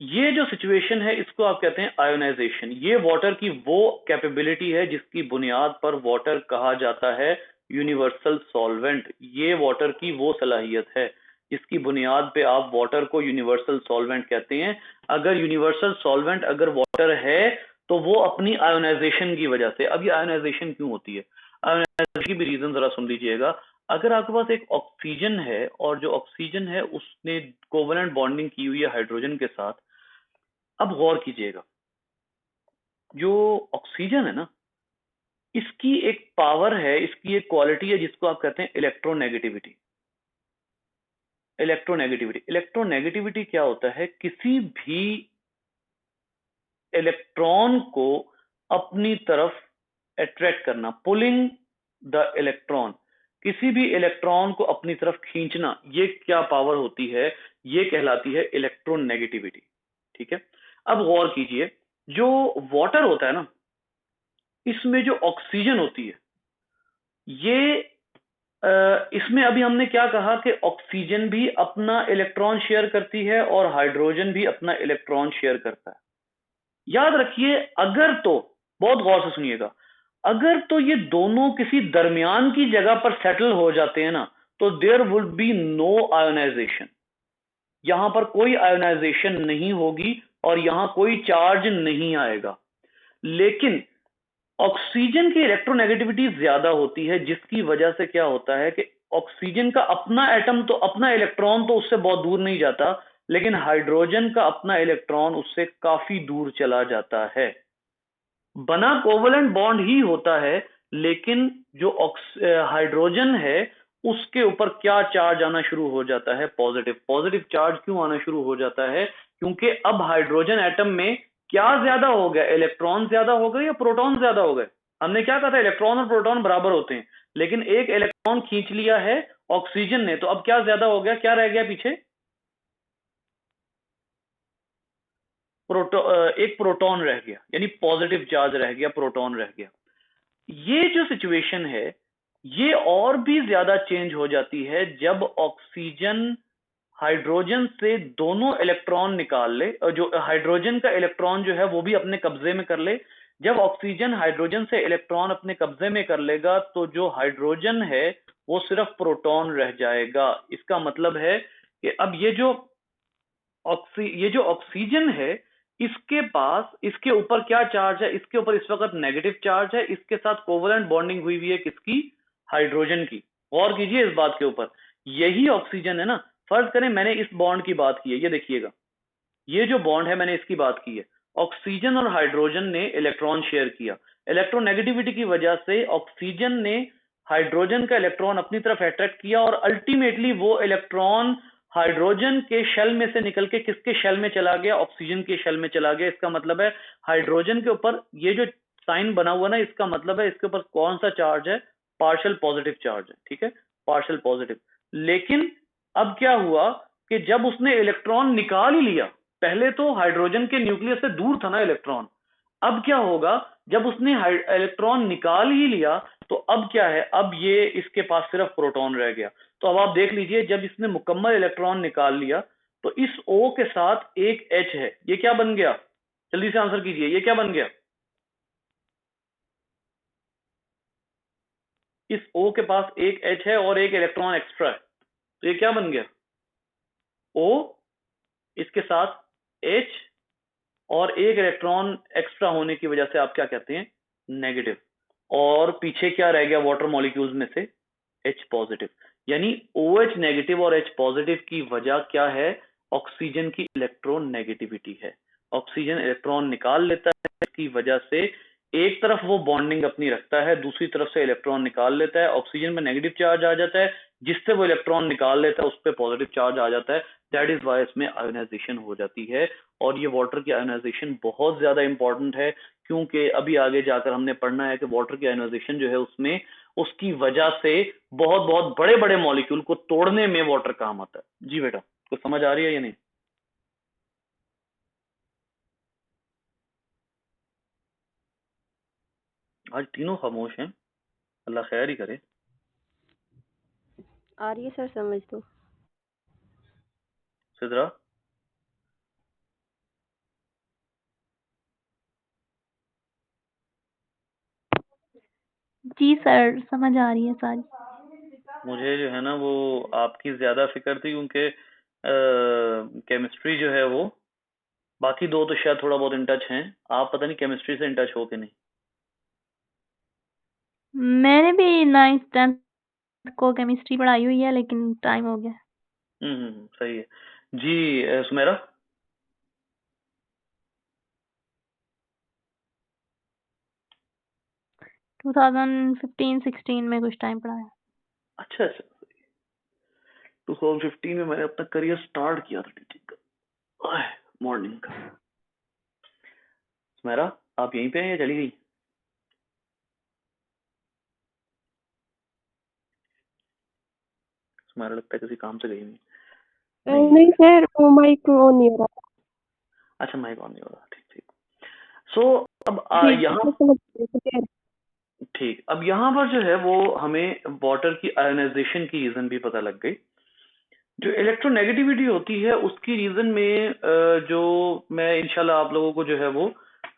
ये जो सिचुएशन है इसको आप कहते हैं आयोनाइजेशन। ये वाटर की वो कैपेबिलिटी है जिसकी बुनियाद पर वाटर कहा जाता है यूनिवर्सल सॉल्वेंट। ये वाटर की वो सलाहियत है जिसकी बुनियाद पे आप वाटर को यूनिवर्सल सॉल्वेंट कहते हैं। अगर यूनिवर्सल सॉल्वेंट अगर वाटर है तो वो अपनी आयोनाइजेशन की वजह से, अब ये आयोनाइजेशन क्यों होती है, आयोनाइजेशन की भी रीजन जरा सुन लीजिएगा। अगर आपके पास एक ऑक्सीजन है और जो ऑक्सीजन है उसने कोवलेंट बॉन्डिंग की हुई है हाइड्रोजन के साथ, अब गौर कीजिएगा, जो ऑक्सीजन है ना इसकी एक पावर है, इसकी एक क्वालिटी है जिसको आप कहते हैं इलेक्ट्रोनेगेटिविटी। इलेक्ट्रोनेगेटिविटी क्या होता है, किसी भी इलेक्ट्रॉन को अपनी तरफ अट्रैक्ट करना, पुलिंग द इलेक्ट्रॉन, किसी भी इलेक्ट्रॉन को अपनी तरफ खींचना, ये क्या पावर होती है, ये कहलाती है इलेक्ट्रोनेगेटिविटी। ठीक है, अब गौर कीजिए, जो वाटर होता है ना इसमें जो ऑक्सीजन होती है ये इसमें अभी हमने क्या कहा कि ऑक्सीजन भी अपना इलेक्ट्रॉन शेयर करती है और हाइड्रोजन भी अपना इलेक्ट्रॉन शेयर करता है। याद रखिए, अगर तो, बहुत गौर से सुनिएगा, अगर तो ये दोनों किसी दरमियान की जगह पर सेटल हो जाते हैं ना तो there would be no ionization, यहां पर कोई आयोनाइजेशन नहीं होगी और यहां कोई चार्ज नहीं आएगा। लेकिन ऑक्सीजन की इलेक्ट्रोनेगेटिविटी ज्यादा होती है जिसकी वजह से क्या होता है कि ऑक्सीजन का अपना एटम तो, अपना इलेक्ट्रॉन तो उससे बहुत दूर नहीं जाता, लेकिन हाइड्रोजन का अपना इलेक्ट्रॉन उससे काफी दूर चला जाता है। बना कोवलेंट बॉन्ड ही होता है, लेकिन जो हाइड्रोजन है उसके ऊपर क्या चार्ज आना शुरू हो जाता है, पॉजिटिव। पॉजिटिव चार्ज क्यों आना शुरू हो जाता है, क्योंकि अब हाइड्रोजन एटम में क्या ज्यादा हो गया, इलेक्ट्रॉन ज्यादा हो गए या प्रोटॉन ज्यादा हो गए। हमने क्या कहा था, इलेक्ट्रॉन और प्रोटॉन बराबर होते हैं, लेकिन एक इलेक्ट्रॉन खींच लिया है ऑक्सीजन ने, तो अब क्या ज्यादा हो गया, क्या रह गया पीछे, एक प्रोटॉन रह गया, यानी पॉजिटिव चार्ज रह गया, प्रोटॉन रह गया। ये जो सिचुएशन है ये और भी ज्यादा चेंज हो जाती है जब ऑक्सीजन हाइड्रोजन से दोनों इलेक्ट्रॉन निकाल ले, और जो हाइड्रोजन का इलेक्ट्रॉन जो है वो भी अपने कब्जे में कर ले। जब ऑक्सीजन हाइड्रोजन से इलेक्ट्रॉन अपने कब्जे में कर लेगा तो जो हाइड्रोजन है वो सिर्फ प्रोटॉन रह जाएगा। इसका मतलब है कि अब ये जो ऑक्सीजन है इसके पास, इसके ऊपर क्या चार्ज है, इसके ऊपर इस वक्त नेगेटिव चार्ज है, इसके साथ कोवलेंट बॉन्डिंग हुई है किसकी, हाइड्रोजन की। गौर कीजिए इस बात के ऊपर, यही ऑक्सीजन है ना, फर्ज करें मैंने इस बॉन्ड की बात की है, ये देखिएगा, ये जो बॉन्ड है मैंने इसकी बात की है, ऑक्सीजन और हाइड्रोजन ने इलेक्ट्रॉन शेयर किया, इलेक्ट्रोनेगेटिविटी की वजह से ऑक्सीजन ने हाइड्रोजन का इलेक्ट्रॉन अपनी तरफ अट्रैक्ट किया और अल्टीमेटली वो इलेक्ट्रॉन हाइड्रोजन के शेल में से निकल के किसके शेल में चला गया, ऑक्सीजन के शेल में चला गया। इसका मतलब है हाइड्रोजन के ऊपर ये जो साइन बना हुआ ना, इसका मतलब है इसके ऊपर कौन सा चार्ज है, पार्शियल पॉजिटिव चार्ज है, ठीक है, पार्शियल पॉजिटिव। लेकिन अब क्या हुआ कि जब उसने इलेक्ट्रॉन निकाल ही लिया, पहले तो हाइड्रोजन के न्यूक्लियस से दूर था ना इलेक्ट्रॉन, अब क्या होगा जब उसने इलेक्ट्रॉन निकाल ही लिया तो अब क्या है, अब ये इसके पास सिर्फ प्रोटॉन रह गया। तो अब आप देख लीजिए, जब इसने मुकम्मल इलेक्ट्रॉन निकाल लिया तो इस O के साथ एक H है, ये क्या बन गया, जल्दी से आंसर कीजिए, ये क्या बन गया, इस O के पास एक H है और एक इलेक्ट्रॉन एक्स्ट्रा है, तो ये क्या बन गया, O इसके साथ H और एक इलेक्ट्रॉन एक्स्ट्रा होने की वजह से आप क्या कहते हैं, नेगेटिव, और पीछे क्या रह गया वाटर मॉलिक्यूल्स में से, H पॉजिटिव। यानी OH नेगेटिव और H पॉजिटिव की वजह क्या है, ऑक्सीजन की इलेक्ट्रॉन नेगेटिविटी है। ऑक्सीजन इलेक्ट्रॉन निकाल लेता है, इसकी वजह से एक तरफ वो बॉन्डिंग अपनी रखता है, दूसरी तरफ से इलेक्ट्रॉन निकाल लेता है, ऑक्सीजन में नेगेटिव चार्ज आ जाता है, जिससे वो इलेक्ट्रॉन निकाल लेता है उस पर पॉजिटिव चार्ज आ जाता है। दैट इज वाई इसमें आयोनाइजेशन हो जाती है। और ये वाटर की आयोनाइजेशन बहुत ज्यादा इंपॉर्टेंट है, क्योंकि अभी आगे जाकर हमने पढ़ना है कि वाटर की आयोनाइजेशन जो है उसमें उसकी वजह से बहुत बहुत बड़े बड़े मॉलिक्यूल को तोड़ने में वाटर काम आता है। जी बेटा, कुछ समझ आ रही है या नहीं? आज तीनों खामोश हैं, अल्लाह खैर ही करे। आ रही है सर समझ तो। सिद्रा, जी सर, समझ आ रही है सारी। मुझे जो है ना वो आपकी ज्यादा फिक्र थी, क्योंकि केमिस्ट्री जो है वो, बाकी दो तो शायद थोड़ा बहुत इन टच हैं, आप पता नहीं केमिस्ट्री से इन टच हो कि नहीं। मैंने भी 9th 10th को केमिस्ट्री पढ़ाई हुई है, लेकिन टाइम हो गया। सही है जी। सुमेरा, 2015-16 में कुछ टाइम पढ़ाया। अच्छा अच्छा, 2015 में मैंने अपना करियर स्टार्ट किया था टीचिंग का, मॉर्निंग का। सुमेरा, आप यहीं पे हैं या चली गई? सुमेरा लगता है किसी काम से गई हुई। नहीं सर, वो माइक ऑन नहीं हो रहा। अच्छा, माइक ऑन नहीं हो रहा, ठीक ठीक। सो अब जी यहाँ समझ गई। ठीक, अब यहाँ पर जो है वो हमें वाटर की आयोनाइजेशन की रीजन भी पता लग गई। जो इलेक्ट्रोनेगेटिविटी होती है उसकी रीजन में जो मैं इंशाल्लाह आप लोगों को जो है वो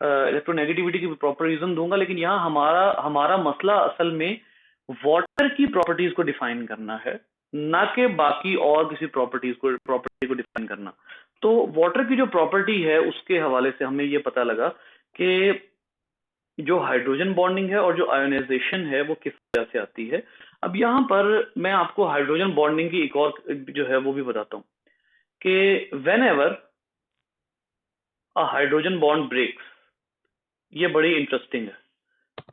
इलेक्ट्रोनेगेटिविटी की प्रॉपर रीजन दूंगा, लेकिन यहाँ हमारा हमारा मसला असल में वाटर की प्रॉपर्टीज को डिफाइन करना है, ना कि बाकी और किसी प्रॉपर्टी को डिफाइन करना। तो वाटर की जो प्रॉपर्टी है उसके हवाले से हमें ये पता लगा कि जो हाइड्रोजन बॉन्डिंग है और जो आयोनाइजेशन है वो किस तरह से आती है। अब यहाँ पर मैं आपको हाइड्रोजन बॉन्डिंग की एक और जो है वो भी बताता हूँ कि whenever a hydrogen bond breaks, ये बड़ी इंटरेस्टिंग है,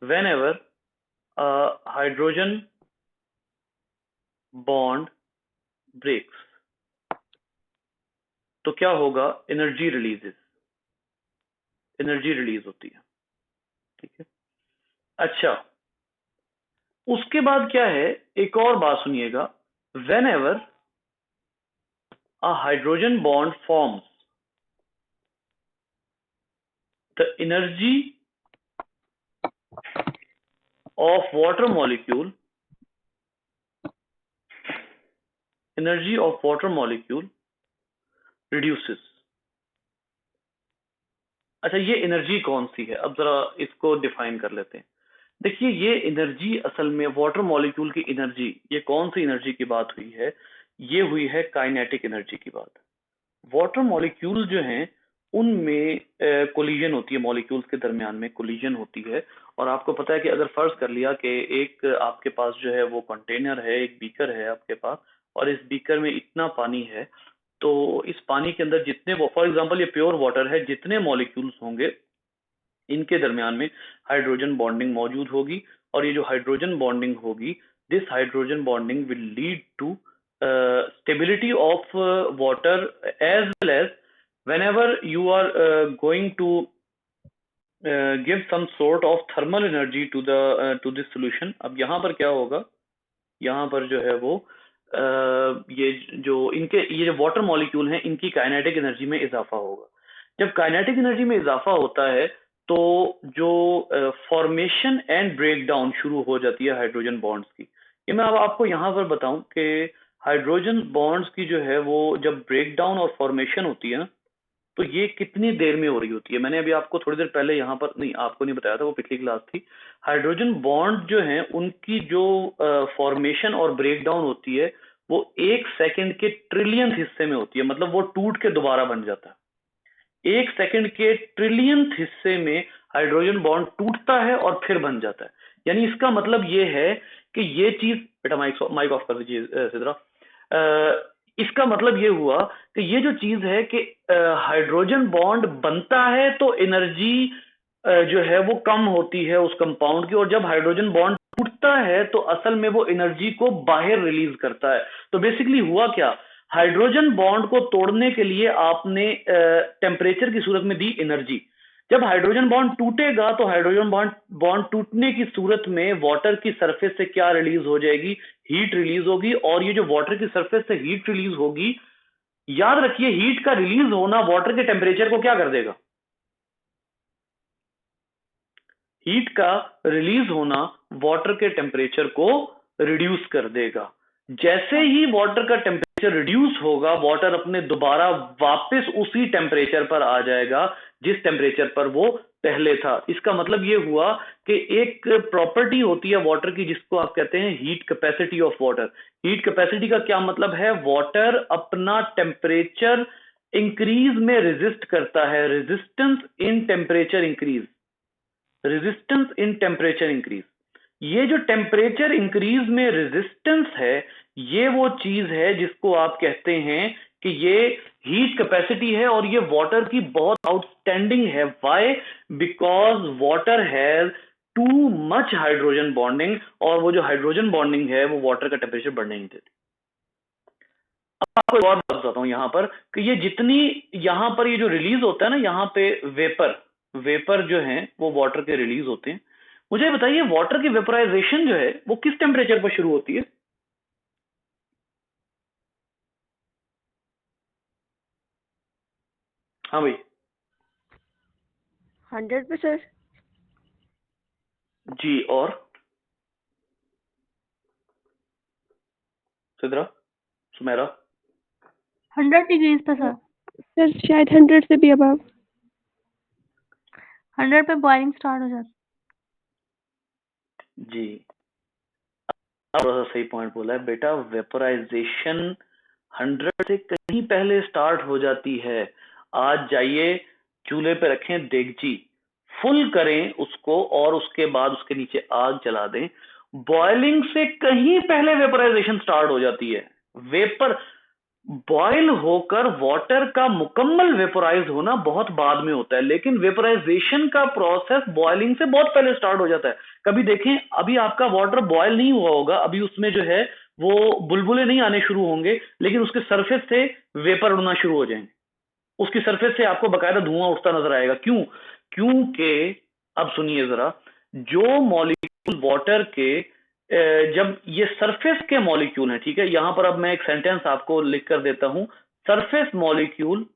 whenever a hydrogen bond breaks, तो क्या होगा, एनर्जी रिलीज होती है, ठीक है। अच्छा, उसके बाद क्या है, एक और बात सुनिएगा, when ever a hydrogen bond forms, the energy of water molecule reduces। अच्छा, ये एनर्जी कौन सी है, अब जरा इसको डिफाइन कर लेते हैं। देखिए, ये एनर्जी असल में वाटर मॉलिक्यूल की एनर्जी, ये कौन सी एनर्जी की बात हुई है, ये हुई है काइनेटिक एनर्जी की बात। वाटर मॉलिक्यूल जो हैं उनमें कोलिजन होती है, मॉलिक्यूल्स के दरमियान में कोलिजन होती है, और आपको पता है कि अगर फर्ज कर लिया कि एक आपके पास जो है वो कंटेनर है, एक बीकर है आपके पास, और इस बीकर में इतना पानी है, तो इस पानी के अंदर जितने, फॉर एग्जांपल ये प्योर वाटर है, जितने मॉलिक्यूल्स होंगे इनके दरमियान में हाइड्रोजन बॉन्डिंग मौजूद होगी, और ये जो हाइड्रोजन बॉन्डिंग होगी, this hydrogen bonding will lead to stability of water, as well as whenever you are going to give some sort of thermal energy to this solution. अब यहाँ पर क्या होगा, यहाँ पर जो है वो ये जो वाटर मॉलिक्यूल हैं, इनकी काइनेटिक एनर्जी में इजाफा होगा। जब काइनेटिक एनर्जी में इजाफा होता है तो जो फॉर्मेशन एंड ब्रेकडाउन शुरू हो जाती है हाइड्रोजन बॉन्ड्स की। ये मैं अब आपको यहाँ पर बताऊं कि हाइड्रोजन बॉन्ड्स की जो है वो जब ब्रेकडाउन और फॉर्मेशन होती है ना, तो ये कितनी देर में हो रही होती है। मैंने अभी आपको थोड़ी देर पहले यहाँ पर, नहीं आपको नहीं बताया था, वो पिछली क्लास थी। हाइड्रोजन बॉन्ड जो हैं उनकी जो फॉर्मेशन और ब्रेकडाउन होती है वो 1 सेकंड के ट्रिलियन हिस्से में होती है, मतलब वो टूट के दोबारा बन जाता है। 1 सेकंड के ट्रिलियन हिस्से में हाइड्रोजन बॉन्ड टूटता है और फिर बन जाता है। यानी इसका मतलब ये है कि ये चीज, बेटा माइक ऑफ कर दीजिए सिद्रा। इसका मतलब ये हुआ कि ये जो चीज है कि हाइड्रोजन बॉन्ड बनता है तो एनर्जी जो है वो कम होती है उस कंपाउंड की, और जब हाइड्रोजन बॉन्ड टूटता है तो असल में वो एनर्जी को बाहर रिलीज करता है। तो बेसिकली हुआ क्या, हाइड्रोजन बॉन्ड को तोड़ने के लिए आपने टेम्परेचर की सूरत में दी एनर्जी। जब हाइड्रोजन बॉन्ड टूटेगा तो हाइड्रोजन बॉन्ड टूटने की सूरत में वाटर की सरफेस से क्या रिलीज हो जाएगी, हीट रिलीज होगी। और ये जो वाटर की सरफेस से हीट रिलीज होगी, याद रखिए हीट का रिलीज होना वाटर के टेम्परेचर को क्या कर देगा, हीट का रिलीज होना वाटर के टेम्परेचर को रिड्यूस कर देगा। जैसे ही वाटर का टेम्परेचर रिड्यूस होगा, वाटर अपने दोबारा वापस उसी टेम्परेचर पर आ जाएगा जिस टेम्परेचर पर वो पहले था। इसका मतलब ये हुआ कि एक प्रॉपर्टी होती है वाटर की जिसको आप कहते हैं heat capacity of water. Heat capacity का क्या मतलब है, वाटर अपना टेम्परेचर इंक्रीज में रेजिस्ट करता है, resistance in temperature increase, resistance in temperature increase. ये जो टेम्परेचर इंक्रीज में रेजिस्टेंस है, ये वो चीज है जिसको आप कहते हैं कि ये हीट कैपेसिटी है, और ये वाटर की बहुत आउटस्टैंडिंग है। Why, because water has too much hydrogen bonding, और वो जो हाइड्रोजन बॉन्डिंग है वो वाटर का टेम्परेचर बढ़ने नहीं देती। अब आपको एक और बात बताता हूं यहां पर कि ये जितनी यहां पर ये जो रिलीज होता है ना, यहां पे वेपर जो है वो वाटर के रिलीज होते हैं। मुझे बताइए वाटर की वेपराइजेशन जो है वो किस टेम्परेचर पर शुरू होती है? हाँ भाई, 100 पे सर। जी। और सिद्रा, सुमेरा? 100 डिग्रीज पे सर। सर शायद 100 से भी अबव। 100 पे बॉइलिंग स्टार्ट हो जाती। जी, थोड़ा सा सही पॉइंट बोला है बेटा। वेपराइजेशन 100 से कहीं पहले स्टार्ट हो जाती है। आज जाइए चूल्हे पे रखें देगची, फुल करें उसको, और उसके बाद उसके नीचे आग जला दें। बॉइलिंग से कहीं पहले वेपराइजेशन स्टार्ट हो जाती है। वेपर बॉयल होकर वाटर का मुकम्मल वेपोराइज होना बहुत बाद में होता है, लेकिन वेपोराइजेशन का प्रोसेस बॉइलिंग से बहुत पहले स्टार्ट हो जाता है। कभी देखें, अभी आपका वाटर बॉयल नहीं हुआ होगा, अभी उसमें जो है वो बुलबुले नहीं आने शुरू होंगे, लेकिन उसके सरफेस से वेपर उड़ना शुरू हो जाएंगे। उसकी सरफेस से आपको बकायदा धुआं उठता नजर आएगा। क्यों? क्योंकि अब सुनिए जरा, जो मॉलिक्यूल वाटर के जब ये सरफेस के मॉलिक्यूल हैं, ठीक है, यहां पर अब मैं एक सेंटेंस आपको लिख कर देता हूं। Surface molecule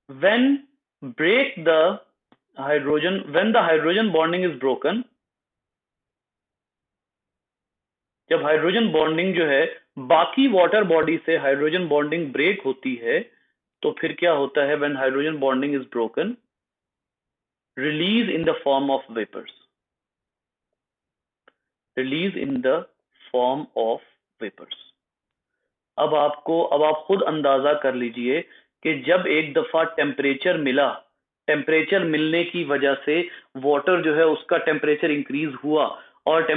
when break the hydrogen, when the hydrogen bonding is broken, जब हाइड्रोजन बॉन्डिंग जो है बाकी वाटर बॉडी से हाइड्रोजन बॉन्डिंग ब्रेक होती है, तो फिर क्या होता है, when hydrogen bonding is broken, release in the form of vapours, release in the form of vapours. अब आप खुद अंदाजा कर लीजिए कि जब एक दफा टेम्परेचर मिला टेम्परेचर मिलने की वजह से वाटर जो है उसका टेम्परेचर इंक्रीज हुआ, और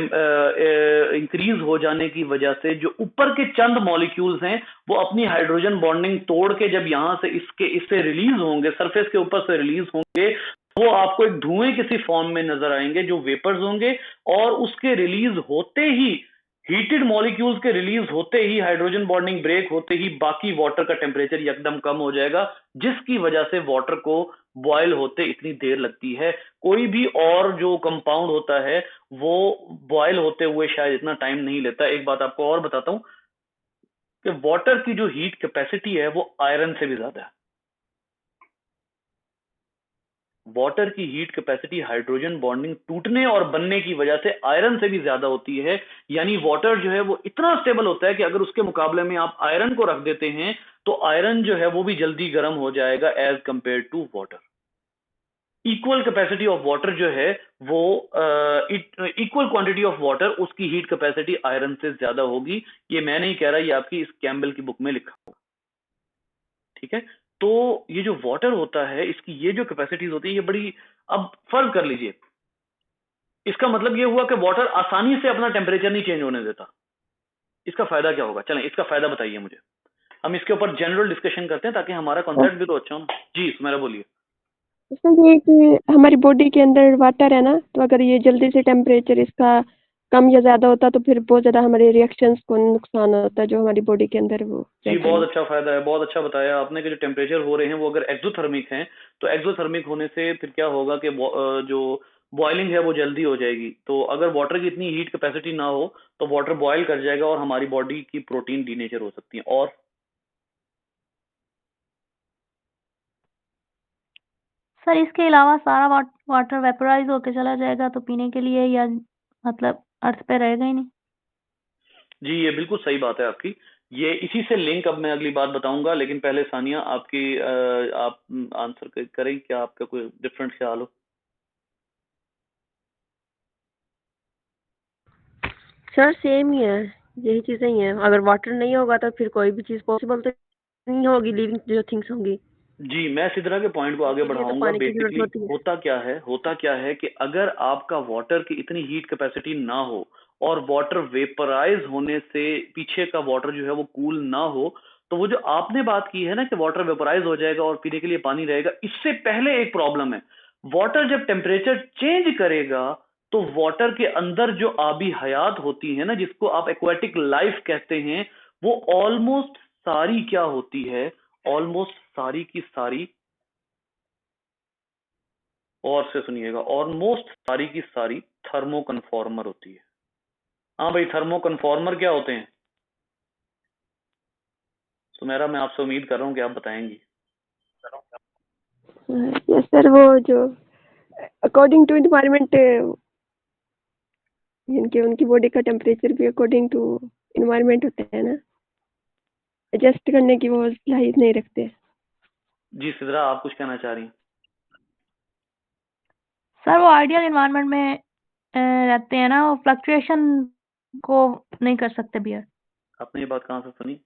इंक्रीज हो जाने की वजह से जो ऊपर के चंद मॉलिक्यूल्स हैं वो अपनी हाइड्रोजन बॉन्डिंग तोड़ के जब यहां से इससे रिलीज होंगे, सरफेस के ऊपर से रिलीज होंगे, वो आपको एक धुएं किसी फॉर्म में नजर आएंगे जो वेपर्स होंगे, और उसके रिलीज होते ही, हीटेड मॉलिक्यूल्स के रिलीज होते ही, हाइड्रोजन बॉन्डिंग ब्रेक होते ही बाकी वाटर का टेम्परेचर एकदम कम हो जाएगा, जिसकी वजह से वाटर को बॉयल होते इतनी देर लगती है। कोई भी और जो कंपाउंड होता है वो बॉयल होते हुए शायद इतना टाइम नहीं लेता। एक बात आपको और बताता हूं कि वाटर की जो हीट कैपेसिटी है वो आयरन से भी ज्यादा है। वाटर की हीट कैपेसिटी हाइड्रोजन बॉन्डिंग टूटने और बनने की वजह से आयरन से भी ज्यादा होती है। यानी वाटर जो है वो इतना स्टेबल होता है कि अगर उसके मुकाबले में आप आयरन को रख देते हैं तो आयरन जो है वो भी जल्दी गर्म हो जाएगा as compare to water. Equal capacity of water जो है वो इक्वल क्वांटिटी ऑफ वाटर, उसकी हीट कैपेसिटी आयरन से ज्यादा होगी। ये मैं नहीं कह रहा, ये आपकी इस कैम्बल की बुक में लिखा होगा, ठीक है। तो ये जो वाटर होता है इसकी ये जो कैपेसिटीज होती है ये बड़ी, अब फर्ज कर लीजिए, इसका मतलब ये हुआ कि वाटर आसानी से अपना टेम्परेचर नहीं चेंज होने देता। इसका फायदा क्या होगा? चलें इसका फायदा बताइए मुझे, हम इसके ऊपर जनरल डिस्कशन करते हैं ताकि हमारा कॉन्सेप्ट भी तो अच्छा हो ना। जी सुमेरा बोलिए। उसमें ये कि हमारी बॉडी के अंदर वाटर है ना, तो अगर ये जल्दी से टेम्परेचर इसका कम या ज्यादा होता तो फिर बहुत ज्यादा हमारे रिएक्शंस को नुकसान होता है जो हमारी बॉडी के अंदर वो जी रहते बहुत हैं। अच्छा फायदा है, बहुत अच्छा बताया आपने कि जो टेम्परेचर हो रहे हैं वो अगर एक्सोथर्मिक हैं तो एक्सोथर्मिक होने से फिर क्या होगा कि जो बॉइलिंग है वो जल्दी हो जाएगी। तो अगर वाटर की इतनी हीट कैपेसिटी ना हो तो वाटर बॉयल कर जाएगा और हमारी बॉडी की प्रोटीन डीनेचर हो सकती है। और सर इसके अलावा सारा वाटर वेपोराइज होके चला जाएगा तो पीने के लिए या मतलब अर्थ पे रहेगा ही नहीं। जी ये बिल्कुल सही बात है आपकी, ये इसी से लिंक अब मैं अगली बात बताऊंगा, लेकिन पहले सानिया आपकी आप आंसर करें, क्या आपका कोई डिफरेंट ख्याल हो? सर सेम ही है, यही चीजें ही हैं। अगर वाटर नहीं होगा तो फिर कोई भी चीज पॉसिबल तो नहीं होगी, लिविंग जो थिंग्स होंगी। जी मैं सिद्रा के पॉइंट को आगे उसके लिए तो बढ़ाऊंगा। पानी की जरूरत बेसिकली होती है। होता क्या है कि अगर आपका वाटर की इतनी हीट कैपेसिटी ना हो और वाटर वेपराइज होने से पीछे का वाटर जो है वो कूल ना हो, तो वो जो आपने बात की है ना कि वाटर वेपराइज हो जाएगा और पीने के लिए पानी रहेगा, इससे पहले एक प्रॉब्लम है। वाटर जब टेम्परेचर चेंज करेगा तो वाटर के अंदर जो आबी हयात होती है ना, जिसको आप एक्वाटिक लाइफ कहते हैं, वो ऑलमोस्ट सारी क्या होती है, ऑलमोस्ट सारी की सारी, और से सुनिएगा, ऑलमोस्ट सारी की सारी थर्मो कन्फॉर्मर होती है। हाँ भाई, थर्मो कन्फॉर्मर क्या होते हैं सुमेरा? मैं आपसे उम्मीद कर रहा हूँ कि आप बताएंगी। यस सर, वो जो अकॉर्डिंग टू इन्वायरमेंट, इनके उनकी बॉडी का टेम्परेचर भी अकॉर्डिंग टू इन्वायरमेंट होता है ना, एडजस्ट करने की वो सलाहियत नहीं रखते। जी सिद्रा आप कुछ कहना चाह रही हैं? सर वो आइडियल एनवायरनमेंट में रहते हैं ना, वो फ्लक्चुएशन को नहीं कर सकते बियर। आपने ये बात कहाँ से सुनी?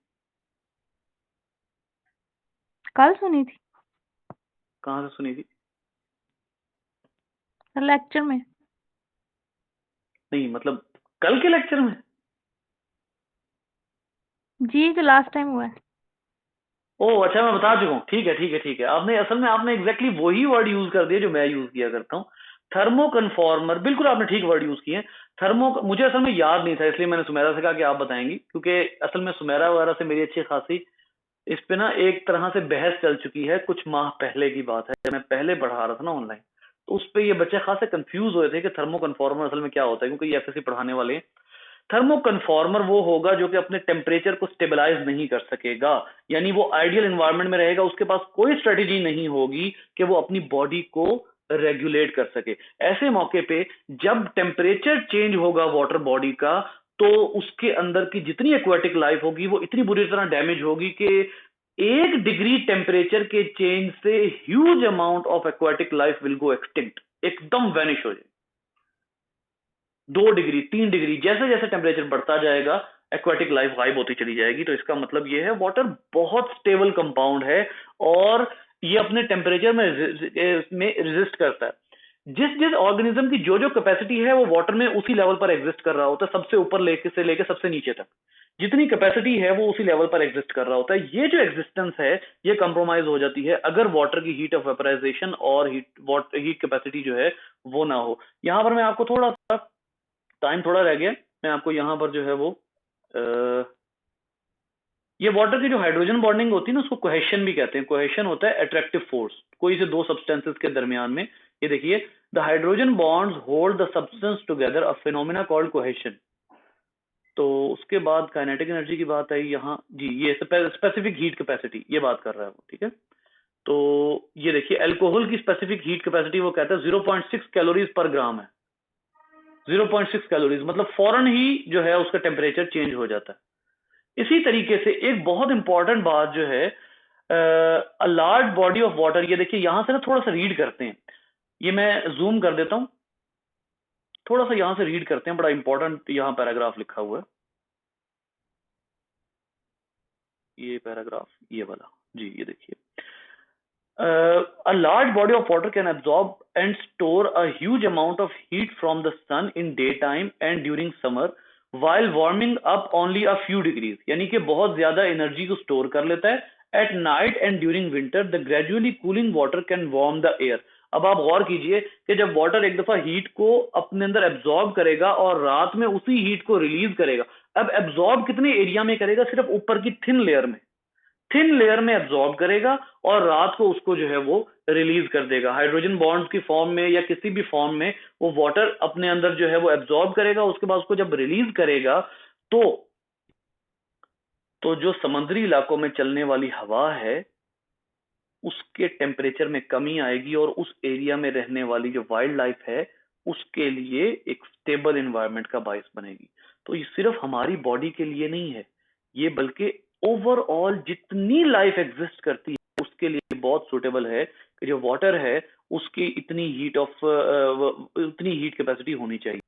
कल सुनी थी कहाँ से सुनी थी? सर लेक्चर में। नहीं मतलब कल के लेक्चर में? जी जो लास्ट टाइम हुआ है। ओह अच्छा, मैं बता चुका हूँ। ठीक है ठीक है ठीक है, आपने असल में आपने एग्जैक्टली वही वर्ड यूज कर दिया जो मैं यूज किया करता हूँ, थर्मो कन्फॉर्मर। बिल्कुल आपने ठीक वर्ड यूज किए। थर्मो, मुझे असल में याद नहीं था इसलिए मैंने सुमेरा से कहा कि आप बताएंगी, क्योंकि असल में सुमेरा वगैरह से मेरी अच्छी खासी इस पे ना एक तरह से बहस चल चुकी है। कुछ माह पहले की बात है, जब मैं पहले पढ़ा रहा था ना ऑनलाइन, तो उस पे ये बच्चे खासे कंफ्यूज हुए थे कि थर्मो कन्फॉर्मर असल में क्या होता है, क्योंकि ये एफएससी पढ़ाने वाले हैं। थर्मो कन्फॉर्मर वो होगा जो कि अपने टेम्परेचर को स्टेबलाइज नहीं कर सकेगा, यानी वो आइडियल एनवायरनमेंट में रहेगा, उसके पास कोई स्ट्रेटेजी नहीं होगी कि वो अपनी बॉडी को रेगुलेट कर सके। ऐसे मौके पे जब टेम्परेचर चेंज होगा वाटर बॉडी का, तो उसके अंदर की जितनी एक्वाटिक लाइफ होगी वो इतनी बुरी तरह डैमेज होगी कि 1 डिग्री टेम्परेचर के चेंज से huge amount of aquatic life will go extinct, एकदम वैनिश हो जाए। 2 डिग्री 3 डिग्री जैसे जैसे टेम्परेचर बढ़ता जाएगा एक्वाटिक लाइफ गायब होती चली जाएगी। तो इसका मतलब यह है वाटर बहुत स्टेबल कंपाउंड है, और ये अपने टेम्परेचर में रेजिस्ट करता है। जिस जिस ऑर्गेनिज्म की जो जो कैपेसिटी है वो वाटर में उसी लेवल पर एग्जिस्ट कर रहा होता है, सबसे ऊपर लेके सबसे नीचे तक जितनी कैपेसिटी है वो उसी लेवल पर एग्जिस्ट कर रहा होता है। ये जो एग्जिस्टेंस है ये कंप्रोमाइज हो जाती है अगर वाटर की हीट ऑफ वेपराइजेशन और हीट कैपेसिटी जो है वो ना हो। यहां पर मैं आपको थोड़ा सा टाइम थोड़ा रह गया, मैं आपको यहां पर जो है वो ये वाटर की जो हाइड्रोजन बॉन्डिंग होती है ना उसको कोहेशन भी कहते हैं। कोहेशन होता है अट्रैक्टिव फोर्स कोई से दो सब्सटेंसेस के दरमियान में। ये देखिए, the hydrogen bonds hold the substance together, a phenomena called cohesion. तो उसके बाद काइनेटिक एनर्जी की बात आई यहाँ जी, ये स्पेसिफिक हीट कैपेसिटी ये बात कर रहा है वो, ठीक है। तो ये देखिए अल्कोहल की स्पेसिफिक हीट कैपेसिटी वो कहता है 0.6 कैलोरीज पर ग्राम है। 0.6 कैलोरीज मतलब फौरन ही जो है उसका टेम्परेचर चेंज हो जाता है। इसी तरीके से एक बहुत इंपॉर्टेंट बात जो है a large body of water, ये देखिए यहां से ना थोड़ा सा रीड करते हैं, ये मैं जूम कर देता हूं, थोड़ा सा यहां से रीड करते हैं, बड़ा इंपॉर्टेंट यहां पैराग्राफ लिखा हुआ है, ये पैराग्राफ ये वाला जी, ये देखिए a large body of water can absorb and store a huge amount of heat from the sun in daytime and during summer while warming up only a few degrees, यानी कि बहुत ज्यादा एनर्जी को store कर लेता है। At night and during winter the gradually cooling water can warm the air. अब आप गौर कीजिए कि जब वाटर एक दफा हीट को अपने अंदर एब्जॉर्ब करेगा और रात में उसी हीट को रिलीज करेगा, अब एब्जॉर्ब कितने एरिया में करेगा, सिर्फ ऊपर की थिन लेयर में, थिन लेयर में एब्जॉर्ब करेगा और रात को उसको जो है वो रिलीज कर देगा हाइड्रोजन बॉन्ड्स की फॉर्म में या किसी भी फॉर्म में। वो वाटर अपने अंदर जो है वो एब्जॉर्ब करेगा, उसके बाद उसको जब रिलीज करेगा तो जो समुद्री इलाकों में चलने वाली हवा है उसके टेम्परेचर में कमी आएगी और उस एरिया में रहने वाली जो वाइल्ड लाइफ है उसके लिए एक स्टेबल एनवायरनमेंट का बायस बनेगी। तो ये सिर्फ हमारी बॉडी के लिए नहीं है, ये बल्कि ओवरऑल जितनी लाइफ एग्जिस्ट करती है उसके लिए बहुत सुटेबल है कि जो वाटर है उसकी इतनी हीट कैपेसिटी होनी चाहिए।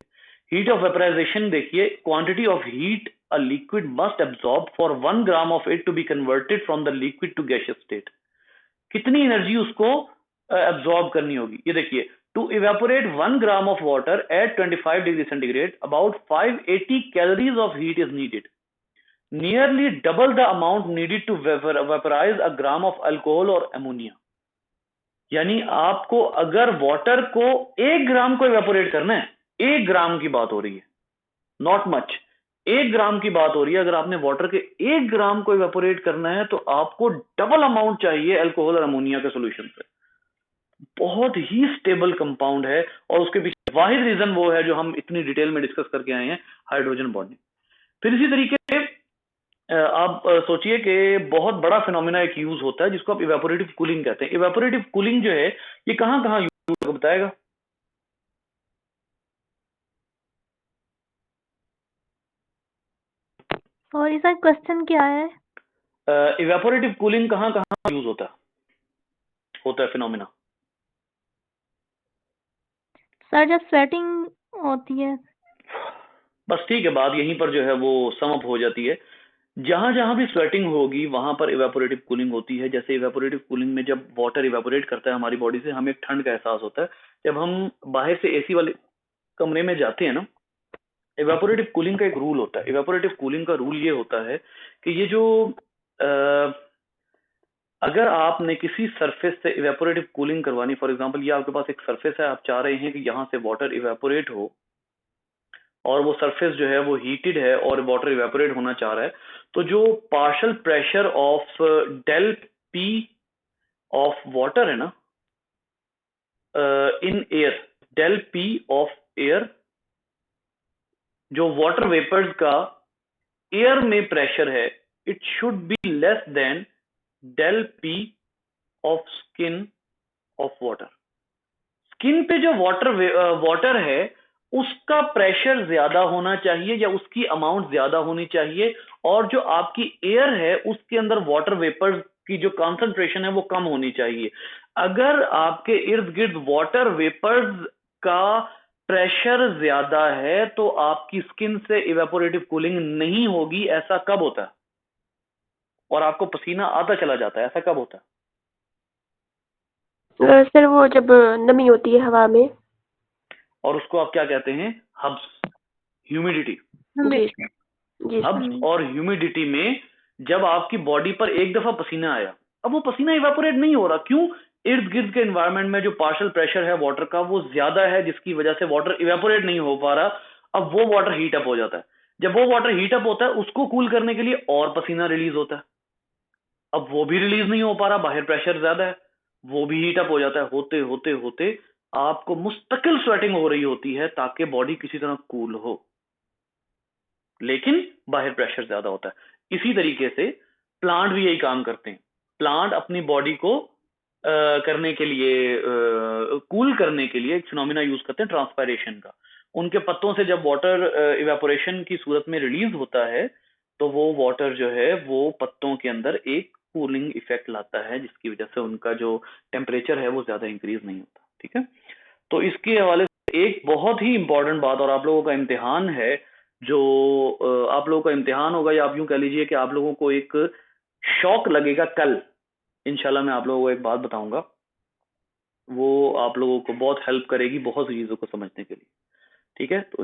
हीट ऑफ वेपराइजेशन देखिए, quantity of heat a liquid must absorb for 1 gram of it to be converted from the liquid to gaseous state. कितनी एनर्जी उसको एब्जॉर्ब करनी होगी, ये देखिए, to evaporate 1 gram of water at 25 degree centigrade about 580 calories of heat is needed, nearly double the amount needed to vaporize a gram of alcohol और ammonia. यानी आपको अगर वाटर को 1 ग्राम को इवेपोरेट करना है, 1 ग्राम की बात हो रही है, नॉट मच, 1 ग्राम की बात हो रही है, अगर आपने वाटर के 1 ग्राम को इवेपोरेट करना है तो आपको डबल अमाउंट चाहिए अल्कोहल और अमोनिया के सॉल्यूशन से। बहुत ही स्टेबल कंपाउंड है और उसके पीछे वाहिद रीजन वो है जो हम इतनी डिटेल में डिस्कस करके आए हैं, हाइड्रोजन बॉन्डिंग। फिर इसी तरीके से आप सोचिए कि बहुत बड़ा फिनोमेना एक यूज होता है जिसको आप इवेपोरेटिव कूलिंग कहते हैं। इवेपोरेटिव कूलिंग जो है ये कहां कहां यूज होगा बताएगा? सॉरी सर, क्वेश्चन क्या है? इवेपोरेटिव कूलिंग कहां कहां यूज होता है फिनोमेना? सर जब स्वेटिंग होती है। बस ठीक है, बात यहीं पर जो है वो सम अप हो जाती है। जहां जहां भी स्वेटिंग होगी वहां पर इवेपोरेटिव कूलिंग होती है। जैसे इवेपोरेटिव कूलिंग में जब वाटर इवेपोरेट करता है हमारी बॉडी से, हमें एक ठंड का एहसास होता है। जब हम बाहर से एसी वाले कमरे में जाते हैं ना, इवेपोरेटिव कूलिंग का एक रूल होता है। इवेपोरेटिव कूलिंग का रूल ये होता है कि ये जो अगर आपने किसी सरफेस से इवेपोरेटिव कूलिंग करवानी, फॉर एग्जांपल ये आपके पास एक सरफेस है, आप चाह रहे हैं कि यहाँ से वाटर इवेपोरेट हो और वो सरफेस जो है वो हीटेड है और वाटर इवेपोरेट होना चाह रहा है, तो जो partial pressure of del P of water है ना in air, del P of air, जो वाटर वेपर्स का एयर में प्रेशर है, it should be less than del P of skin of water. Skin पे जो वाटर है उसका प्रेशर ज्यादा होना चाहिए या उसकी अमाउंट ज्यादा होनी चाहिए, और जो आपकी एयर है उसके अंदर वाटर वेपर्स की जो कॉन्सेंट्रेशन है वो कम होनी चाहिए। अगर आपके इर्द गिर्द वाटर वेपर्स का प्रेशर ज्यादा है तो आपकी स्किन से इवेपोरेटिव कूलिंग नहीं होगी। ऐसा कब होता है? और आपको पसीना आता चला जाता है, ऐसा कब होता है? सर वो जब नमी होती है हवा में। और उसको आप क्या कहते हैं? Hubs, humidity. जी सर। जी सर। हब्स और ह्यूमिडिटी में जब आपकी बॉडी पर एक दफा पसीना आया, अब वो पसीना इवेपोरेट नहीं हो रहा, क्यों? इर्द गिर्द के एनवायरनमेंट में जो पार्शियल प्रेशर है वाटर का वो ज्यादा है, जिसकी वजह से वाटर इवेपोरेट नहीं हो पा रहा। अब वो वाटर हीट अप हो जाता है। जब वो वाटर हीट अप होता है, उसको कूल करने के लिए और पसीना रिलीज होता है। अब वो भी रिलीज नहीं हो पा रहा, बाहर प्रेशर ज्यादा है, वो भी हीट अप हो जाता है। होते होते होते आपको मुस्तकिल स्वेटिंग हो रही होती है ताकि बॉडी किसी तरह कूल हो, लेकिन बाहर प्रेशर ज्यादा होता है। इसी तरीके से प्लांट भी यही काम करते हैं। प्लांट अपनी बॉडी को करने के लिए, कूल करने के लिए एक फिनोमिना यूज करते हैं, ट्रांसपायरेशन का। उनके पत्तों से जब वाटर इवेपोरेशन की सूरत में रिलीज होता है, तो वो वाटर जो है वो पत्तों के अंदर एक कूलिंग इफेक्ट लाता है, जिसकी वजह से उनका जो टेम्परेचर है वो ज्यादा इंक्रीज नहीं होता। ठीक है, तो इसके हवाले से एक बहुत ही इंपॉर्टेंट बात, और आप लोगों का इम्तिहान है, जो आप लोगों का इम्तिहान होगा, या आप यूं कह लीजिए कि आप लोगों को एक शौक लगेगा कल। इंशाल्लाह मैं आप लोगों को एक बात बताऊंगा, वो आप लोगों को बहुत हेल्प करेगी बहुत सी चीजों को समझने के लिए। ठीक है, तो